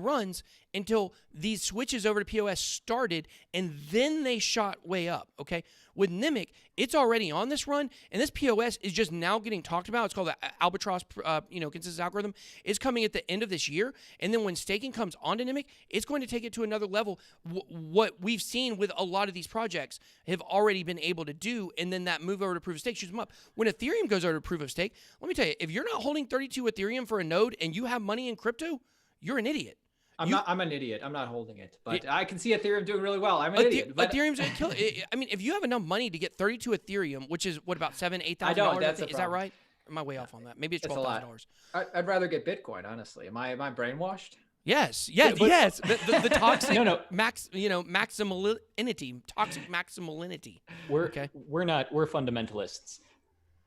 runs until these switches over to POS started, and then they shot way up. Okay, with NIMIC, it's already on this run, and this POS is just now getting talked about. It's called the Albatross, consensus algorithm. It's coming at the end of this year, and then when staking comes onto NIMIC, it's going to take it to another level. What we've seen with a lot of these projects have already been able to do, and then that move over to proof of stake shoots them up. When Ethereum goes over to proof of stake, let me tell you, if you're not holding 32 Ethereum for a node and you have money in crypto, you're an idiot. I'm an idiot. I'm not holding it, but I can see Ethereum doing really well. I'm an idiot. But Ethereum's gonna kill it. I mean, if you have enough money to get 32 Ethereum, which is what, about $8,000? Is that right? Or am I way off on that? Maybe it's $12,000. I'd rather get Bitcoin, honestly. Am I brainwashed? Yes. The toxic maximalinity. Toxic maximalinity. We're fundamentalists,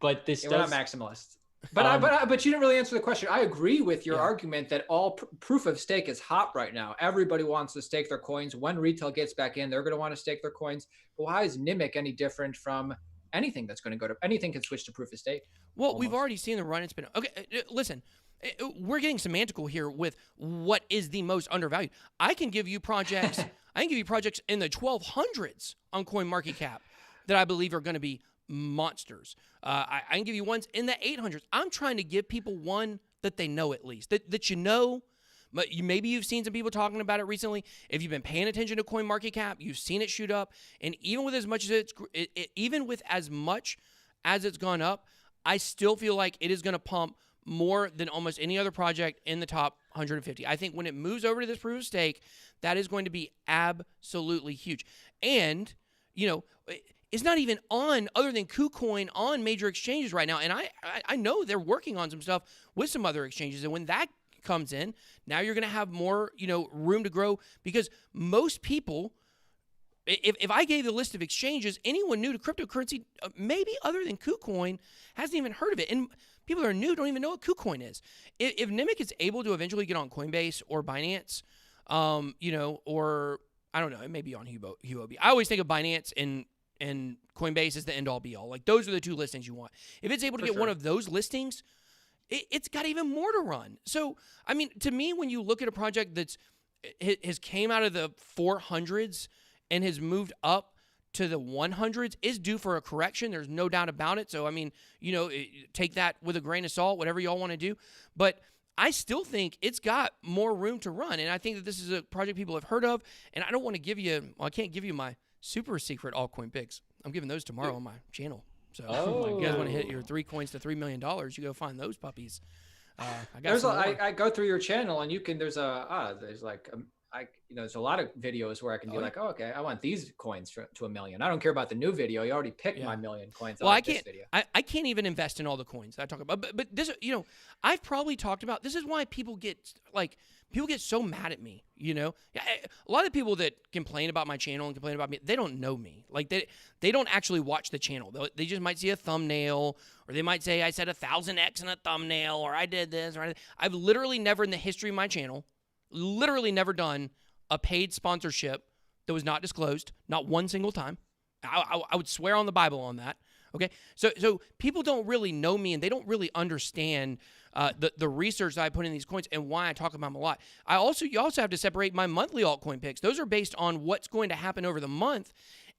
but we're not maximalists. But you didn't really answer the question. I agree with your argument that all proof of stake is hot right now. Everybody wants to stake their coins. When retail gets back in, they're going to want to stake their coins. But why is NIMIC any different from anything that's going to go to anything can switch to proof of stake? Well, we've already seen the run. It's been okay. Listen, we're getting semantical here with what is the most undervalued. I can give you projects. I can give you projects in the 1200s on CoinMarketCap that I believe are going to be monsters. I can give you ones in the 800s. I'm trying to give people one that they know, at least that you know. But maybe you've seen some people talking about it recently. If you've been paying attention to CoinMarketCap, you've seen it shoot up. And even with as much as it's gone up, I still feel like it is going to pump more than almost any other project in the top 150. I think when it moves over to this proof of stake, that is going to be absolutely huge. And it's not even on, other than KuCoin, on major exchanges right now. And I know they're working on some stuff with some other exchanges. And when that comes in, now you're going to have more, room to grow, because most people, if I gave the list of exchanges, anyone new to cryptocurrency, maybe other than KuCoin, hasn't even heard of it. And people that are new don't even know what KuCoin is. If NIMIC is able to eventually get on Coinbase or Binance, or I don't know, it may be on Huobi. I always think of Binance and Coinbase is the end-all be-all. Like, those are the two listings you want. If it's able to get one of those listings, it's got even more to run. So, I mean, to me, when you look at a project that's has came out of the 400s and has moved up to the 100s, is due for a correction. There's no doubt about it. So, I mean, take that with a grain of salt, whatever y'all want to do. But I still think it's got more room to run. And I think that this is a project people have heard of. And I don't want to give you, I can't give you my super secret altcoin picks. I'm giving those tomorrow on my channel. So if you guys want to hit your 3 coins to $3 million, you go find those puppies. I go through your channel and you can, there's a lot of videos where I can be like, oh, okay, I want these coins to $1 million. I don't care about the new video. You already picked my million coins. Well, I can't. I can't even invest in all the coins that I talk about. But this, I've probably talked about. This is why people get so mad at me. A lot of the people that complain about my channel and complain about me, they don't know me. Like they don't actually watch the channel. They just might see a thumbnail, or they might say I said 1000x in a thumbnail, or I did this, or I've literally never in the history of my channel. Literally never done a paid sponsorship that was not disclosed, not one single time. I would swear on the Bible on that. Okay, so people don't really know me, and they don't really understand the research that I put in these coins and why I talk about them a lot. You also have to separate my monthly altcoin picks. Those are based on what's going to happen over the month,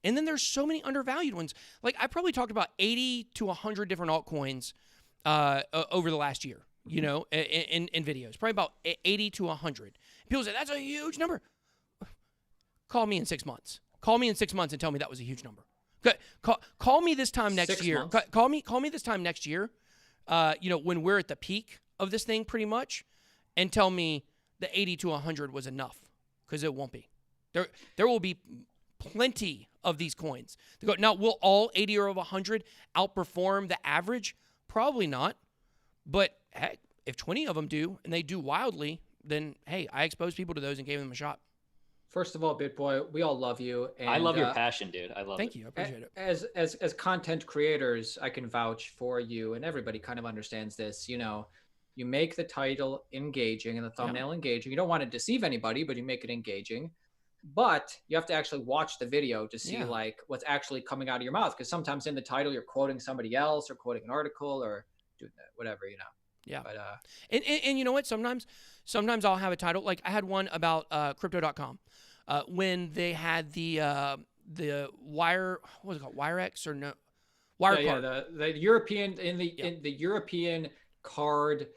and then there's so many undervalued ones. Like I probably talked about 80 to 100 different altcoins over the last year. In videos, probably about 80 to 100. People say, that's a huge number. Call me in 6 months. Call me in 6 months and tell me that was a huge number. Call me this time next year. Call me this time next year, when we're at the peak of this thing pretty much, and tell me the 80 to 100 was enough, because it won't be. There will be plenty of these coins. Now, will all 80 or 100 outperform the average? Probably not. But heck, if 20 of them do, and they do wildly, then hey, I exposed people to those and gave them a shot. First of all, BitBoy, we all love you. And, I love your passion, dude. I love it. Thank you. I appreciate it. As content creators, I can vouch for you, and everybody kind of understands this. You make the title engaging and the thumbnail engaging. You don't want to deceive anybody, but you make it engaging. But you have to actually watch the video to see like what's actually coming out of your mouth, because sometimes in the title you're quoting somebody else or quoting an article or doing whatever, Yeah. But and you know what? Sometimes I'll have a title. Like I had one about crypto.com when they had the wire, what was it called? WireX or no? Wirecard. Yeah, the European in the European card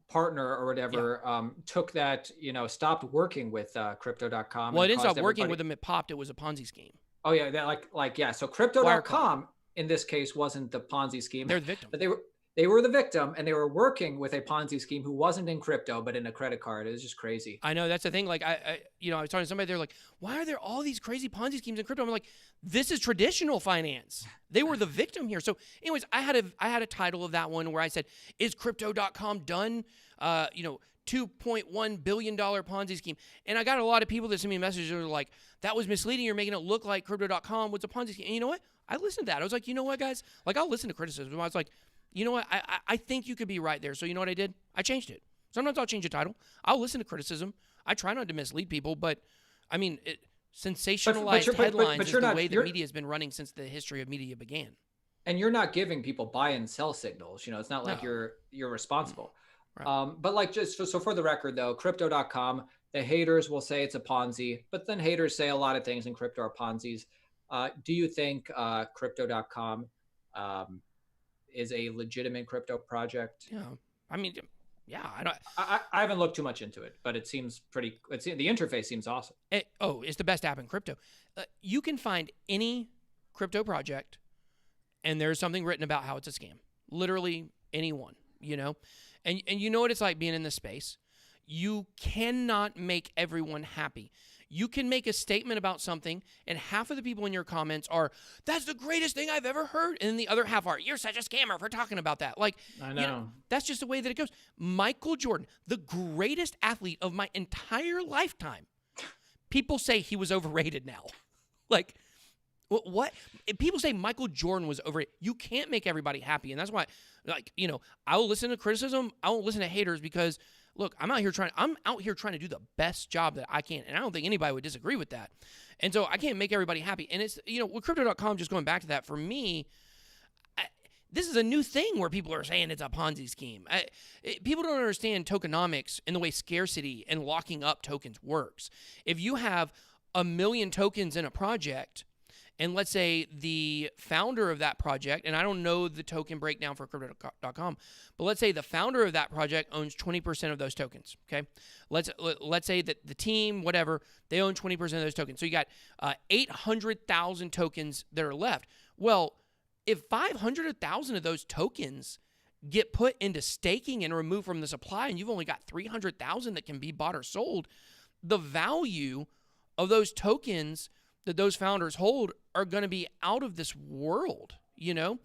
partner or whatever took that, stopped working with crypto.com. Well, it didn't stop working with them. It popped. It was a Ponzi scheme. Oh yeah, that so crypto.com in this case wasn't the Ponzi scheme. They're the victim. But they were the victim, and they were working with a Ponzi scheme who wasn't in crypto but in a credit card. It was just crazy. I know, that's the thing. Like I was talking to somebody. They're like, "Why are there all these crazy Ponzi schemes in crypto?" I'm like, "This is traditional finance. They were the victim here." So, anyways, I had a title of that one where I said, "Is crypto.com done?" $2.1 billion Ponzi scheme. And I got a lot of people that sent me messages that were like, that was misleading. You're making it look like crypto.com was a Ponzi scheme. And you know what? I listened to that. I was like, you know what, guys? Like, I'll listen to criticism. I was like, you know what? I think you could be right there. So you know what I did? I changed it. Sometimes I'll change a title. I'll listen to criticism. I try not to mislead people, but I mean, sensationalized headlines is the way the media has been running since the history of media began. And you're not giving people buy and sell signals. It's not like you're responsible. Right. But like so for the record though, crypto.com, the haters will say it's a Ponzi, but then haters say a lot of things in crypto are Ponzi's. Do you think crypto.com is a legitimate crypto project? Yeah, I mean, yeah, I haven't looked too much into it, but it seems the interface seems awesome. It's the best app in crypto. You can find any crypto project, and there's something written about how it's a scam. Literally anyone, And you know what it's like being in this space. You cannot make everyone happy. You can make a statement about something, and half of the people in your comments are, that's the greatest thing I've ever heard. And then the other half are, you're such a scammer for talking about that. Like, I know. That's just the way that it goes. Michael Jordan, the greatest athlete of my entire lifetime, people say he was overrated now. Like, what? If people say Michael Jordan was overrated, you can't make everybody happy. And that's why, I will listen to criticism. I won't listen to haters because, look, I'm out here trying to do the best job that I can. And I don't think anybody would disagree with that. And so I can't make everybody happy. And it's, with crypto.com, just going back to that, for me, this is a new thing where people are saying it's a Ponzi scheme. People don't understand tokenomics and the way scarcity and locking up tokens works. If you have 1 million tokens in a project, and let's say the founder of that project, and I don't know the token breakdown for crypto.com, but let's say the founder of that project owns 20% of those tokens, okay? Let's say that the team, whatever, they own 20% of those tokens. So you got 800,000 tokens that are left. Well, if 500,000 of those tokens get put into staking and removed from the supply, and you've only got 300,000 that can be bought or sold, the value of those tokens that those founders hold are going to be out of this world, you know?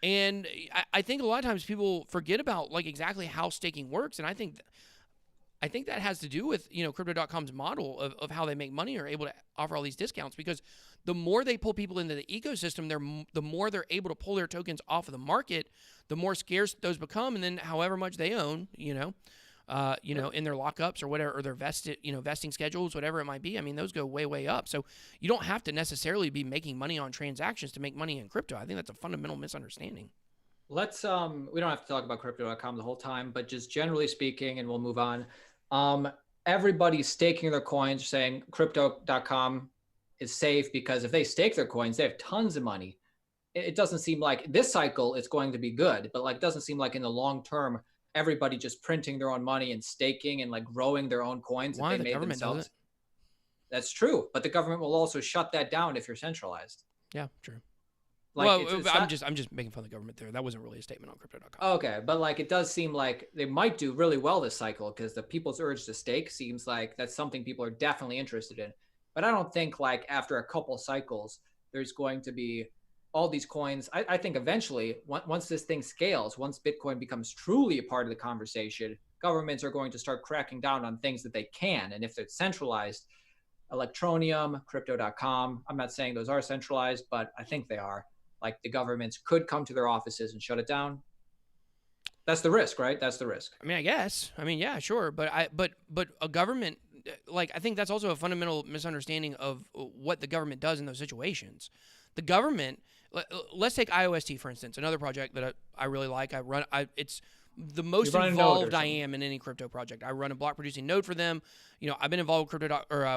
And I think a lot of times people forget about like exactly how staking works. And I think that has to do with, you know, crypto.com's model of how they make money or are able to offer all these discounts, because the more they pull people into the ecosystem, the more they're able to pull their tokens off of the market, the more scarce those become. And then however much they own, you know, in their lockups or whatever, or their vesting schedules, whatever it might be. I mean, those go way, way up. So you don't have to necessarily be making money on transactions to make money in crypto. I think that's a fundamental misunderstanding. Let's, we don't have to talk about crypto.com the whole time, but just generally speaking, and we'll move on. Everybody's staking their coins, saying crypto.com is safe because if they stake their coins, they have tons of money. It doesn't seem like this cycle it's going to be good, but like, it doesn't seem like in the long term, everybody just printing their own money and staking and like growing their own coins that they made themselves. That's true, but the government will also shut that down if you're centralized. Yeah, true. Like, well, I'm just making fun of the government there. That wasn't really a statement on crypto.com. Okay, but like it does seem like they might do really well this cycle because the people's urge to stake seems like that's something people are definitely interested in. But I don't think like after a couple cycles, there's going to be all these coins. I think eventually, once this thing scales, once Bitcoin becomes truly a part of the conversation, governments are going to start cracking down on things that they can. And if they're centralized, Electronium, crypto.com, I'm not saying those are centralized, but I think they are. Like the governments could come to their offices and shut it down. That's the risk, right? That's the risk. I mean, I guess. I mean, yeah, sure. But a government, like, I think that's also a fundamental misunderstanding of what the government does in those situations. The government, let's take IOST, for instance, another project that I really like. It's the most involved I am in any crypto project. I run a block producing node for them. You know, I've been involved with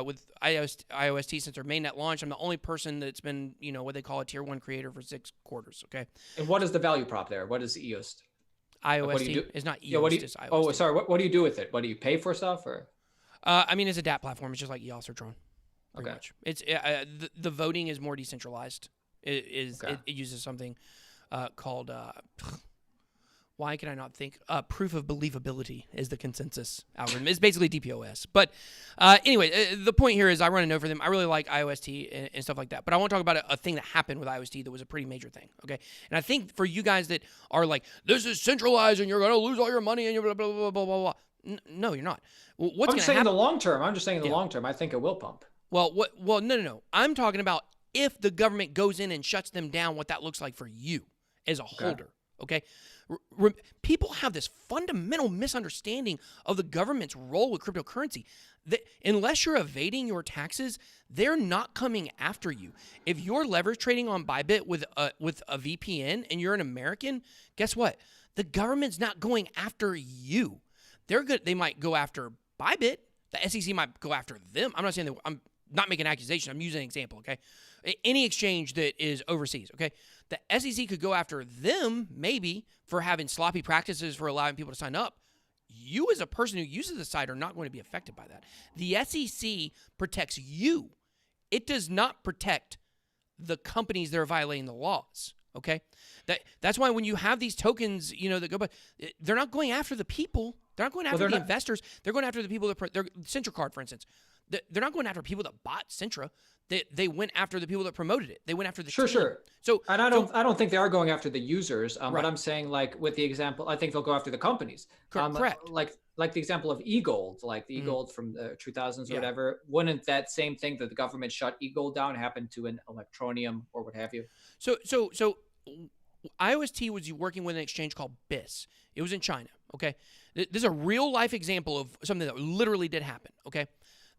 with IOST since their mainnet launch. I'm the only person that's been, you know, what they call a tier 1 creator for 6 quarters. Okay. And what is the value prop there? What is EOST? IOST is not EOST. Yeah, it's IOST. Oh, sorry. What do you do with it? What do you pay for stuff or? I mean, it's a DApp platform. It's just like EOS or Tron. Pretty Okay. much. It's the voting is more decentralized. It uses something called why can I not think? Proof of believability is the consensus algorithm. It's basically DPoS. But anyway, the point here is I run a node for them. I really like IOST and stuff like that. But I want to talk about a thing that happened with IOST that was a pretty major thing. Okay, and I think for you guys that are like, this is centralized and you're going to lose all your money and you're blah blah blah blah blah blah. No, you're not. What's going to happen? I'm saying in the long term. I'm just saying in the long term. I think it will pump. Well, no. I'm talking about if the government goes in and shuts them down, what that looks like for you as a holder. Okay. People have this fundamental misunderstanding of the government's role with cryptocurrency. Unless you're evading your taxes, they're not coming after you. If you're leverage trading on Bybit with a VPN and you're an American, guess what? The government's not going after you. They might go after Bybit. The SEC might go after them. I'm not saying that. I'm not making an accusation. I'm using an example. Okay. Any exchange that is overseas. Okay. The SEC could go after them maybe for having sloppy practices for allowing people to sign up. You as a person who uses the site are not going to be affected by that. The SEC protects you. It does not protect the companies that are violating the laws. Okay. That's why when you have these tokens, you know, that go, but they're not going after the people. They're not going after the investors. They're going after the people that Centra Card, for instance. They're not going after people that bought Centra. They went after the people that promoted it. They went after the team. Sure. So, and I don't think they are going after the users. Right. But I'm saying, like with the example, I think they'll go after the companies. Correct. Like the example of eGold, like the eGold from the 2000s or whatever. Wouldn't that same thing that the government shut eGold down happen to an Electronium or what have you? So IOST was working with an exchange called BIS. It was in China. Okay, this is a real life example of something that literally did happen. Okay,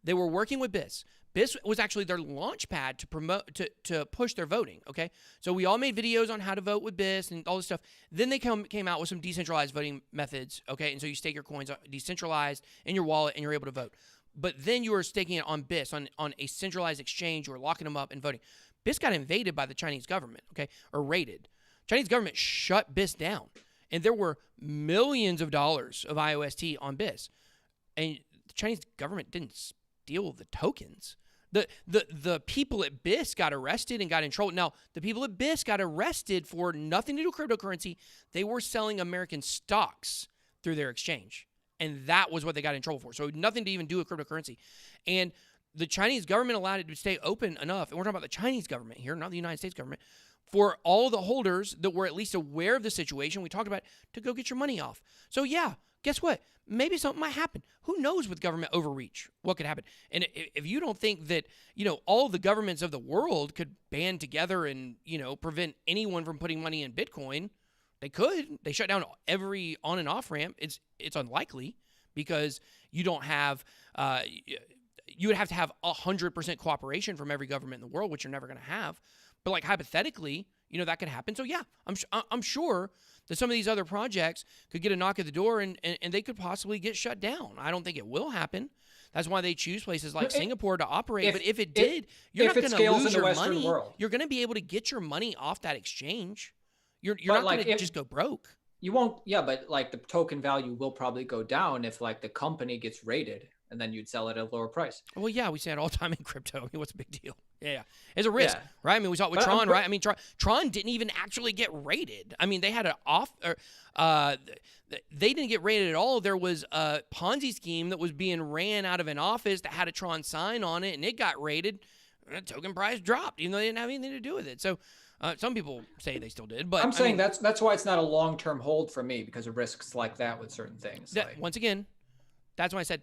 they were working with BIS. BIS was actually their launch pad to promote, to push their voting. Okay, so we all made videos on how to vote with BIS and all this stuff. Then they came out with some decentralized voting methods. Okay, and so you stake your coins decentralized in your wallet and you're able to vote. But then you were staking it on BIS, on a centralized exchange. You were locking them up and voting. BIS got invaded by the Chinese government, okay, or raided. Chinese government shut BIS down, and there were millions of dollars of IOST on BIS, and the Chinese government didn't steal the tokens. The people at BIS got arrested and got in trouble. Now, the people at BIS got arrested for nothing to do with cryptocurrency. They were selling American stocks through their exchange, and that was what they got in trouble for. So nothing to even do with cryptocurrency, and the Chinese government allowed it to stay open enough, and we're talking about the Chinese government here, not the United States government, for all the holders that were at least aware of the situation we talked about to go get your money off. So yeah, guess what? Maybe something might happen. Who knows with government overreach? What could happen? And if you don't think that, all the governments of the world could band together and, prevent anyone from putting money in Bitcoin, they could. They shut down every on and off ramp. It's unlikely because you don't have... you would have to have 100% cooperation from every government in the world, which you're never going to have. But like hypothetically, that could happen. So yeah, I'm sure that some of these other projects could get a knock at the door and they could possibly get shut down. I don't think it will happen. That's why they choose places like Singapore to operate. But if it did, you're not going to lose your money. You're going to be able to get your money off that exchange. You're not going to just go broke. You won't. Yeah, but like the token value will probably go down if like the company gets raided. And then you'd sell it at a lower price. Well, yeah, we say it all the time in crypto. I mean, what's a big deal? Yeah. It's a risk, right? I mean, we saw it with Tron, right? I mean, Tron didn't even actually get raided. I mean, they had they didn't get raided at all. There was a Ponzi scheme that was being ran out of an office that had a Tron sign on it, and it got raided. And the token price dropped, even though they didn't have anything to do with it. So some people say they still did, but I'm saying that's why it's not a long-term hold for me, because of risks like that with certain things. Once again, that's why I said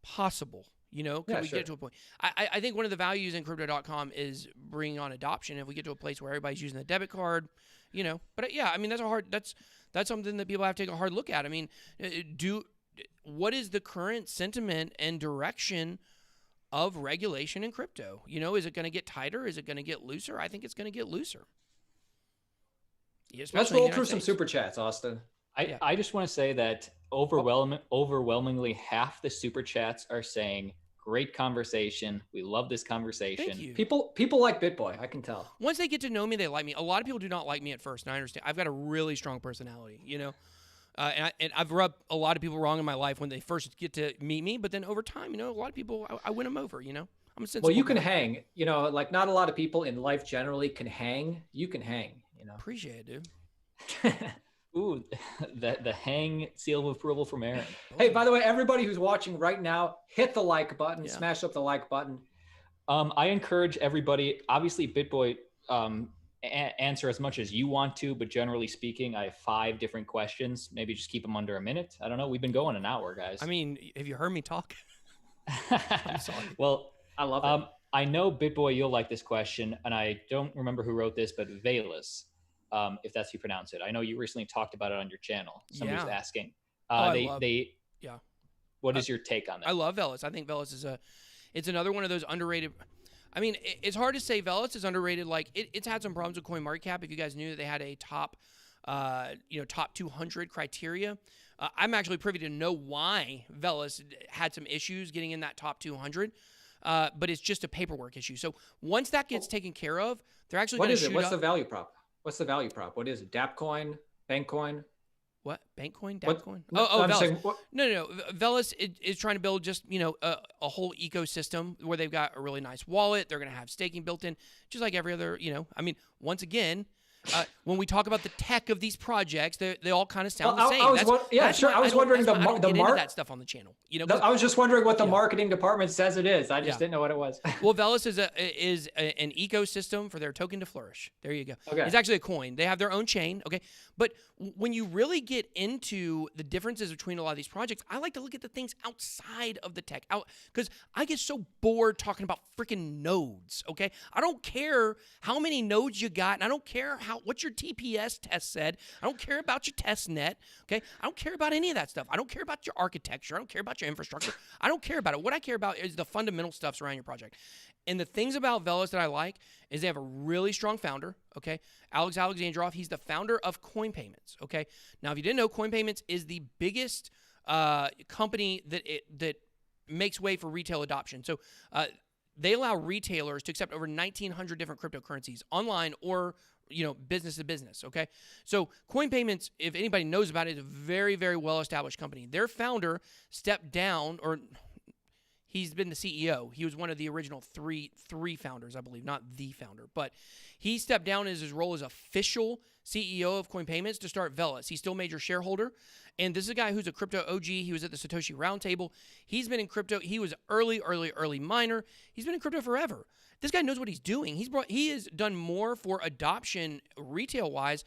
possible, could we get to a point? I think one of the values in crypto.com is bringing on adoption. If we get to a place where everybody's using the debit card, but yeah, I mean, that's something that people have to take a hard look at. I mean, what is the current sentiment and direction of regulation in crypto? Is it going to get tighter? Is it going to get looser? I think it's going to get looser. Let's roll through some super chats, Austin. I just want to say that overwhelmingly half the super chats are saying, great conversation. We love this conversation. Thank you. People like BitBoy, I can tell. Once they get to know me, they like me. A lot of people do not like me at first, and I understand. I've got a really strong personality, and I've rubbed a lot of people wrong in my life when they first get to meet me, but then over time, a lot of people, I win them over, I'm a sensible Well, you can guy. hang, like not a lot of people in life generally can hang. You can hang, Appreciate it, dude. Ooh, the hang seal of approval from Aaron. Hey, by the way, everybody who's watching right now, hit the like button, smash up the like button. I encourage everybody, obviously BitBoy, answer as much as you want to, but generally speaking, I have 5 different questions. Maybe just keep them under a minute. I don't know. We've been going an hour, guys. I mean, have you heard me talk? I'm sorry. Well, I love it. I know BitBoy, you'll like this question, and I don't remember who wrote this, but Velas. If that's how you pronounce it. I know you recently talked about it on your channel. Somebody's asking. What is your take on that? I love Velas. I think Velas is it's another one of those underrated. I mean, it's hard to say Velas is underrated. Like it's had some problems with CoinMarketCap. If you guys knew that they had a top 200 criteria. I'm actually privy to know why Velas had some issues getting in that top 200. But it's just a paperwork issue. So once that gets taken care of, they're actually going to shoot up. What's the value prop? What's the value prop? What is it? DAppCoin? Bankcoin? What? Bankcoin? DAppCoin? Velas. No. Velas is trying to build just, a whole ecosystem where they've got a really nice wallet. They're going to have staking built in, just like every other, I mean, once again, when we talk about the tech of these projects, they all kind of sound the same. I was wondering the that stuff on the channel. I was just wondering what the marketing department says it is. I just didn't know what it was. Well, Velas is an ecosystem for their token to flourish. There you go. Okay. It's actually a coin. They have their own chain. Okay, but when you really get into the differences between a lot of these projects, I like to look at the things outside of the tech, because I get so bored talking about freaking nodes. Okay, I don't care how many nodes you got, and I don't care what your TPS test said. I don't care about your test net. Okay, I don't care about any of that stuff. I don't care about your architecture. I don't care about your infrastructure. I don't care about it. What I care about is the fundamental stuff surrounding your project. And the things about Velas that I like is they have a really strong founder, okay? Alex Alexandrov, he's the founder of Coin Payments, okay? Now, if you didn't know, Coin Payments is the biggest company that makes way for retail adoption. So they allow retailers to accept over 1,900 different cryptocurrencies online or business to business, okay? So Coin Payments, if anybody knows about it, is a very, very well-established company. Their founder stepped down, or he's been the CEO. He was one of the original three founders, I believe, not the founder. But he stepped down as his role as official CEO of Coin Payments to start Velas. He's still a major shareholder. And this is a guy who's a crypto OG. He was at the Satoshi Roundtable. He's been in crypto. He was early miner. He's been in crypto forever. This guy knows what he's doing. He has done more for adoption retail-wise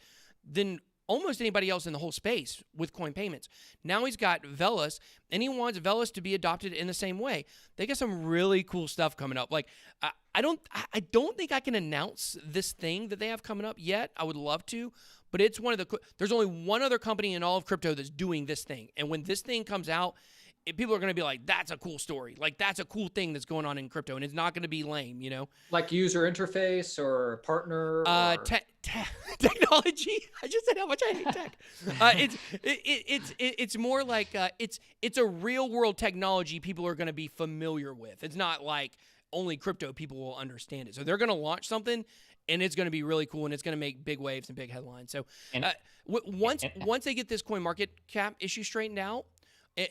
than almost anybody else in the whole space with Coin Payments. Now he's got Velas, and he wants Velas to be adopted in the same way. They got some really cool stuff coming up. Like, I don't think I can announce this thing that they have coming up yet. I would love to, but it's there's only one other company in all of crypto that's doing this thing. And when this thing comes out, people are going to be like, that's a cool story. Like, that's a cool thing that's going on in crypto, and it's not going to be lame, Like user interface or partner? Or... Technology. I just said how much I hate tech. It's more like it's a real world technology people are going to be familiar with. It's not like only crypto people will understand it. So they're going to launch something, and it's going to be really cool, and it's going to make big waves and big headlines. So once they get this coin market cap issue straightened out,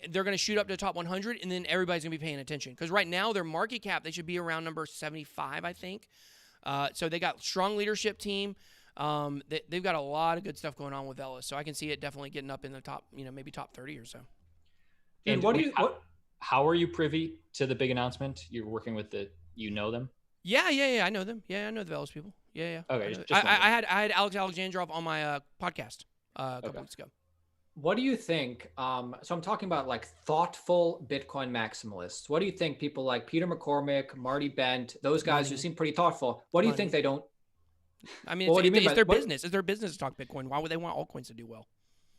they're going to shoot up to the top 100, and then everybody's going to be paying attention. Because right now, their market cap, they should be around number 75, I think. So they got strong leadership team. They've got a lot of good stuff going on with Velas. So I can see it definitely getting up in the top, maybe top 30 or so. And how are you privy to the big announcement? You're working with them? Yeah, I know them. Yeah, I know the Velas people. Yeah. Okay. I had Alex Alexandrov on my podcast a couple weeks ago. What do you think? So I'm talking about like thoughtful Bitcoin maximalists. What do you think people like Peter McCormick, Marty Bent, those guys who seem pretty thoughtful, what do you think they don't? I mean, it's their business. It's their business to talk Bitcoin. Why would they want altcoins to do well?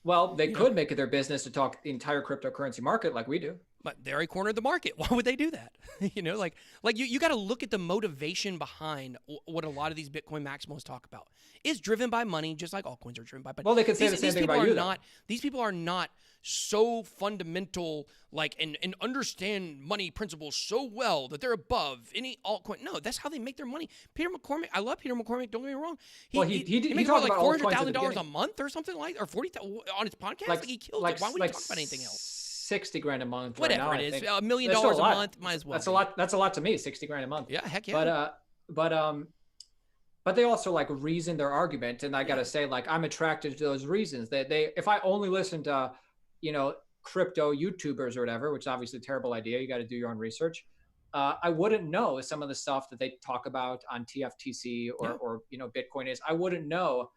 Well, they could make it their business to talk the entire cryptocurrency market like we do. But they already cornered the market. Why would they do that? You got to look at the motivation behind what a lot of these Bitcoin maximalists talk about. It's driven by money, just like altcoins are driven by money. Well, they could say the same thing about you. These people are not so fundamental, and understand money principles so well that they're above any altcoin. No, that's how they make their money. Peter McCormick, I love Peter McCormick. Don't get me wrong. He makes about like $400,000 a month or something or $40,000 on his podcast. He kills it. Why would he talk about anything else? $60,000 a month. Whatever right now, it is, $1 million a month, might as well. That's a lot. That's a lot to me. $60,000 a month. Yeah, heck yeah. But they also reason their argument, and I gotta say, I'm attracted to those reasons. If I only listen to, crypto YouTubers or whatever, which is obviously a terrible idea. You got to do your own research. I wouldn't know some of the stuff that they talk about on TFTC or Bitcoin is. I wouldn't know.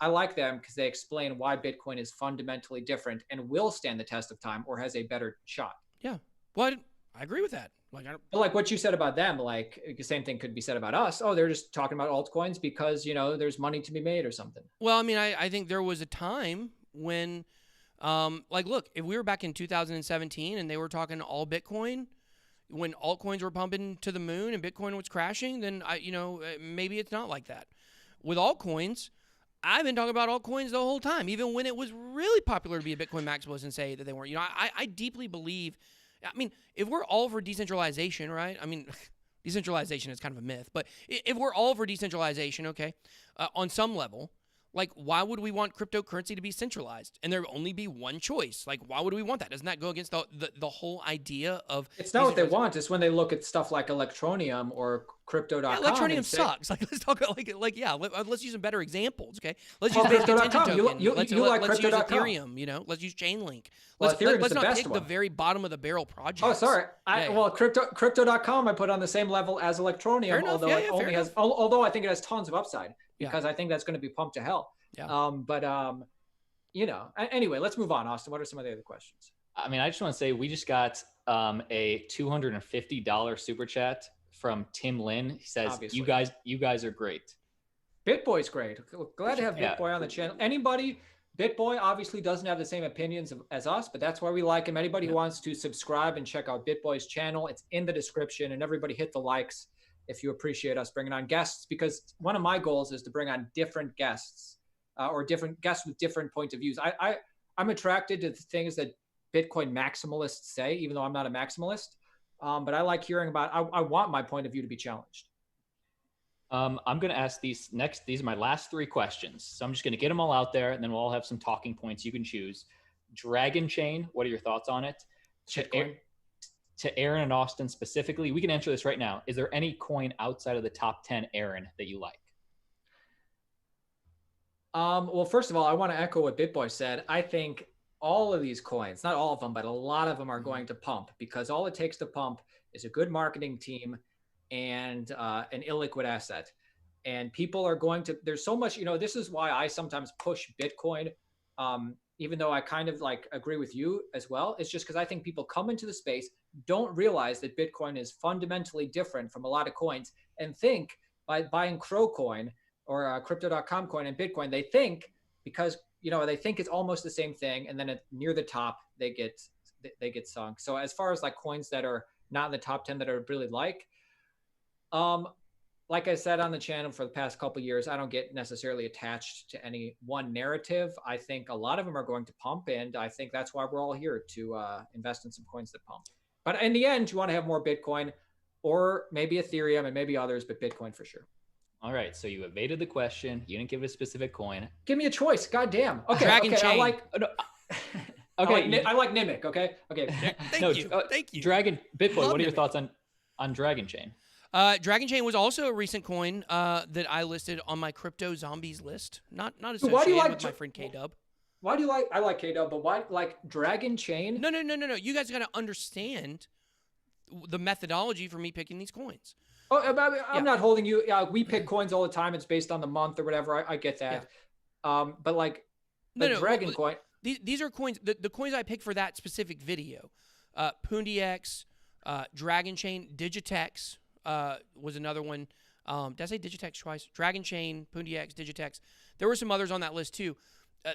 I like them because they explain why Bitcoin is fundamentally different and will stand the test of time or has a better shot. Yeah. Well, I agree with that. But what you said about them, the same thing could be said about us. Oh, they're just talking about altcoins because, there's money to be made or something. Well, I mean, I think there was a time when, look, if we were back in 2017 and they were talking all Bitcoin, when altcoins were pumping to the moon and Bitcoin was crashing, then maybe it's not like that. With altcoins, I've been talking about altcoins the whole time, even when it was really popular to be a Bitcoin maximalist and say that they weren't. I deeply believe, if we're all for decentralization, right? Decentralization is kind of a myth, but if we're all for decentralization, okay, on some level, why would we want cryptocurrency to be centralized and there only be one choice? Why would we want that? Doesn't that go against the whole idea of? It's not what they want. It's when they look at stuff like Electroneum or Crypto.com. Yeah, Electroneum sucks. Let's talk let's use some better examples. Okay, let's use basic attention token. Let's use Ethereum. Let's use Chainlink. Let's not pick the very bottom of the barrel projects. Oh, sorry. Crypto.com I put on the same level as Electroneum, although I think it has tons of upside because I think that's going to be pumped to hell. Yeah. Anyway, let's move on. Austin, what are some of the other questions? I mean, I just want to say we just got a $250 super chat from Tim Lin. He says, Obviously. you guys are great. BitBoy's great. Glad to have BitBoy on the channel. BitBoy obviously doesn't have the same opinions as us, but that's why we like him. Anybody who wants to subscribe and check out BitBoy's channel, it's in the description. And everybody hit the likes if you appreciate us bringing on guests, because one of my goals is to bring on different guests or different guests with different points of views. I'm attracted to the things that Bitcoin maximalists say, even though I'm not a maximalist. But I like hearing about, I want my point of view to be challenged. I'm going to ask these are my last 3 questions. So I'm just going to get them all out there, and then we'll all have some talking points you can choose. Dragon Chain, what are your thoughts on it? To Aaron and Austin specifically, we can answer this right now. Is there any coin outside of the top 10, Aaron, that you like? Well, first of all, I want to echo what BitBoy said. I think all of these coins, not all of them, but a lot of them are going to pump, because all it takes to pump is a good marketing team and an illiquid asset. And people are going to, there's so much, this is why I sometimes push Bitcoin, even though I kind of like agree with you as well. It's just because I think people come into the space, don't realize that Bitcoin is fundamentally different from a lot of coins, and think by buying Crow coin or crypto.com coin and Bitcoin, they think because, they think it's almost the same thing. And then near the top, they get sunk. So as far as like coins that are not in the top 10 that I really like I said on the channel for the past couple of years, I don't get necessarily attached to any one narrative. I think a lot of them are going to pump, and I think that's why we're all here to invest in some coins that pump. But in the end, you want to have more Bitcoin or maybe Ethereum and maybe others, but Bitcoin for sure. All right, so you evaded the question. You didn't give a specific coin. Give me a choice. God damn. Okay. Dragon Chain. Okay. I like Nimic. Okay. Thank you. Bitcoin. What are your thoughts on Dragon Chain? Dragon Chain was also a recent coin that I listed on my crypto zombies list. Not associated with my friend K-Dub. Why do you like? I like K-Dub, but why like Dragon Chain? No. You guys got to understand the methodology for me picking these coins. I'm not holding you. We pick coins all the time. It's based on the month or whatever. I get that. Yeah. But like the Dragon coin. These are coins. The coins I picked for that specific video. PundiX, Dragon Chain, Digitex was another one. Did I say Digitex twice? Dragon Chain, PundiX, Digitex. There were some others on that list too.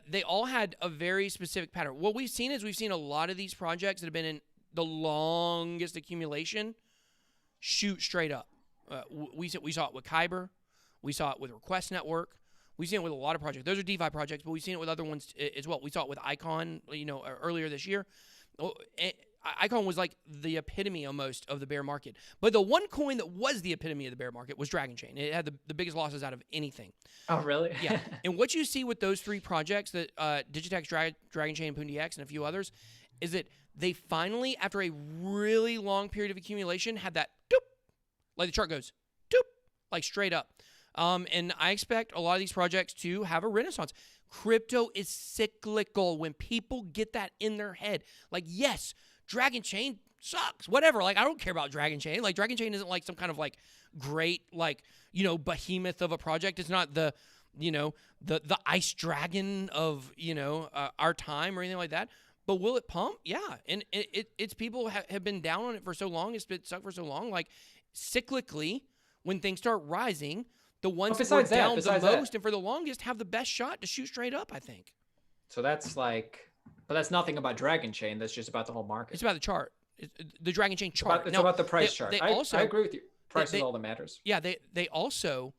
They all had a very specific pattern. What we've seen is a lot of these projects that have been in the longest accumulation shoot straight up. We saw it with Kyber. We saw it with Request Network. We've seen it with a lot of projects. Those are DeFi projects, but we've seen it with other ones as well. We saw it with Icon, earlier this year. Icon was like the epitome almost of the bear market. But the one coin that was the epitome of the bear market was Dragon Chain. It had the biggest losses out of anything. Oh, really? Yeah. And what you see with those 3 projects, that Digitex, Dragon Chain, PundiX, and a few others, is that they finally, after a really long period of accumulation, had that doop, like the chart goes, doop, like straight up. And I expect a lot of these projects to have a renaissance. Crypto is cyclical. When people get that in their head, like, yes, Dragon Chain sucks, whatever. Like, I don't care about Dragon Chain. Like, Dragon Chain isn't like some kind of like great, like, behemoth of a project. It's not the ice dragon of, our time or anything like that. But will it pump? Yeah. And it's people have been down on it for so long. It's been stuck for so long. Like, cyclically, when things start rising, the ones that were down the most and for the longest have the best shot to shoot straight up, I think. So that's like, but that's nothing about Dragon Chain. That's just about the whole market. It's about the chart. The Dragon Chain chart. It's about the price chart. I agree with you. Price is all that matters. Yeah, they also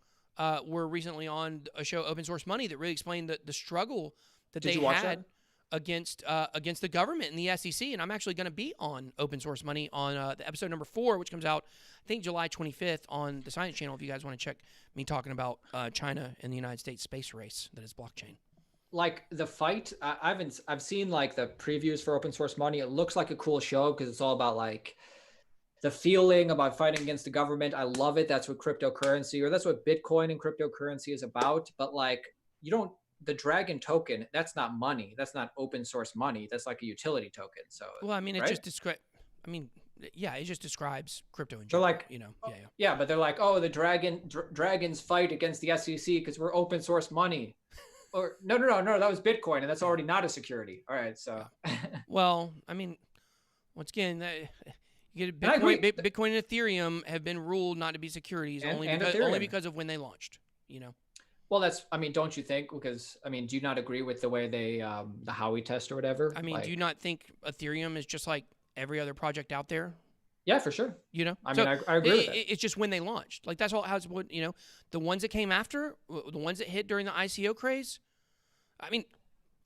were recently on a show, Open Source Money, that really explained the struggle that they had against the government and the SEC. And I'm actually going to be on Open Source Money on the episode number 4, which comes out, I think, July 25th on the Science Channel, if you guys want to check me talking about China and the United States space race that is blockchain. Like the fight, I've seen like the previews for Open Source Money. It looks like a cool show because it's all about like the feeling about fighting against the government. I love it. That's what cryptocurrency, or that's what Bitcoin and cryptocurrency is about. But like, the Dragon token, that's not money. That's not open source money. That's like a utility token. So, well, I mean, it just describes, it just describes crypto in general. They're like, yeah, but they're like, oh, the dragons fight against the SEC because we're open source money. or no, that was Bitcoin, and that's already not a security. All right, so. Well, I mean, once again, you get Bitcoin and Ethereum have been ruled not to be securities only because of when they launched. You know. Well, don't you think? Because, do you not agree with the way they, the Howey test or whatever? I mean, do you not think Ethereum is just like every other project out there? Yeah, for sure. You know? I agree with that. It's just when they launched. Like, that's all, the ones that came after, the ones that hit during the ICO craze. I mean,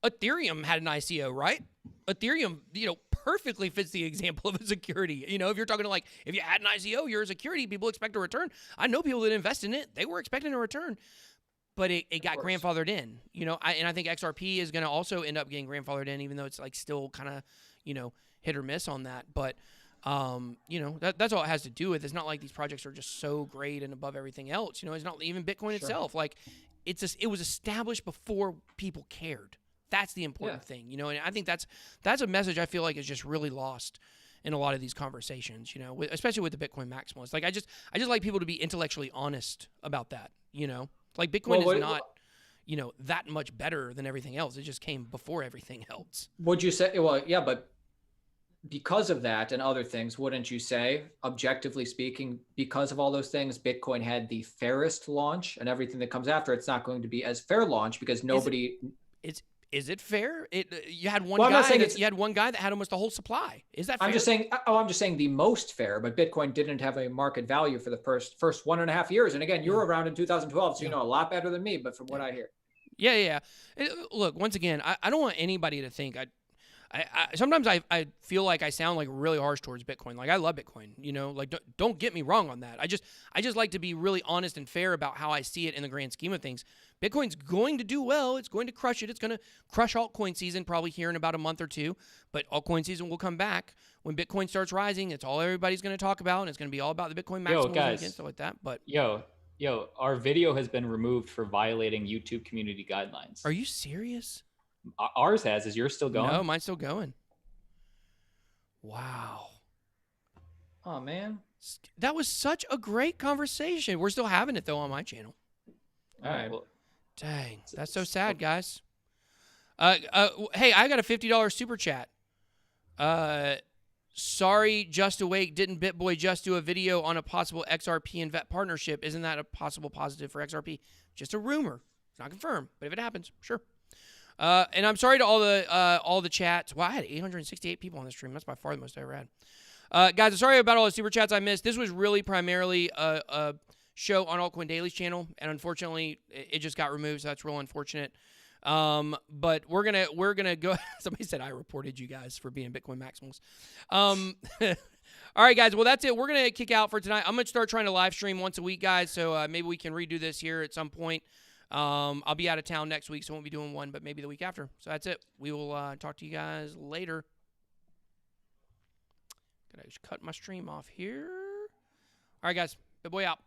Ethereum had an ICO, right? Ethereum, perfectly fits the example of a security. If you're talking to if you had an ICO, you're a security, people expect a return. I know people that invest in it, they were expecting a return. But it got grandfathered in, and I think XRP is going to also end up getting grandfathered in, even though it's still kind of, hit or miss on that. But, that's all it has to do with. It's not like these projects are just so great and above everything else. It's not even Bitcoin itself. It was established before people cared. That's the important thing, and I think that's a message I feel like is just really lost in a lot of these conversations, especially with the Bitcoin maximalists. I just like people to be intellectually honest about that, Bitcoin is not, that much better than everything else. It just came before everything else. Would you say, well, yeah, but because of that and other things, wouldn't you say, objectively speaking, because of all those things, Bitcoin had the fairest launch, and everything that comes after, it's not going to be as fair launch because nobody... Is it fair? You had one guy. You had one guy that had almost the whole supply. Is that fair? I'm just saying the most fair. But Bitcoin didn't have a market value for the first 1.5 years. And again, you were around in 2012, so you know a lot better than me. But from what I hear, yeah. Look, once again, I don't want anybody to think sometimes I feel like I sound really harsh towards Bitcoin. I love Bitcoin, don't get me wrong on that. I just like to be really honest and fair about how I see it in the grand scheme of things. Bitcoin's going to do well. It's going to crush it. It's going to crush altcoin season probably here in about a month or two, but altcoin season will come back when Bitcoin starts rising. It's all everybody's going to talk about, and it's going to be all about the Bitcoin maximalism and stuff like that. But our video has been removed for violating YouTube community guidelines. Are you serious? Ours has. Is yours still going? No, mine's still going. Wow. Oh, man. That was such a great conversation. We're still having it, though, on my channel. All right. Well, dang. That's so sad, guys. Hey, I got a $50 super chat. Sorry, Just Awake. Didn't BitBoy just do a video on a possible XRP and VET partnership? Isn't that a possible positive for XRP? Just a rumor. It's not confirmed, but if it happens, sure. And I'm sorry to all the chats. Wow, I had 868 people on the stream. That's by far the most I ever had. Guys, I'm sorry about all the super chats I missed. This was really primarily a show on Altcoin Daily's channel, and unfortunately, it just got removed, so that's real unfortunate. But we're gonna go. Somebody said I reported you guys for being Bitcoin maximals. All right, guys. Well, that's it. We're gonna kick out for tonight. I'm gonna start trying to live stream once a week, guys. So maybe we can redo this here at some point. I'll be out of town next week, so I won't be doing one, but maybe the week after. So that's it. We will talk to you guys later. Gotta just cut my stream off here. All right, guys. BitBoy out.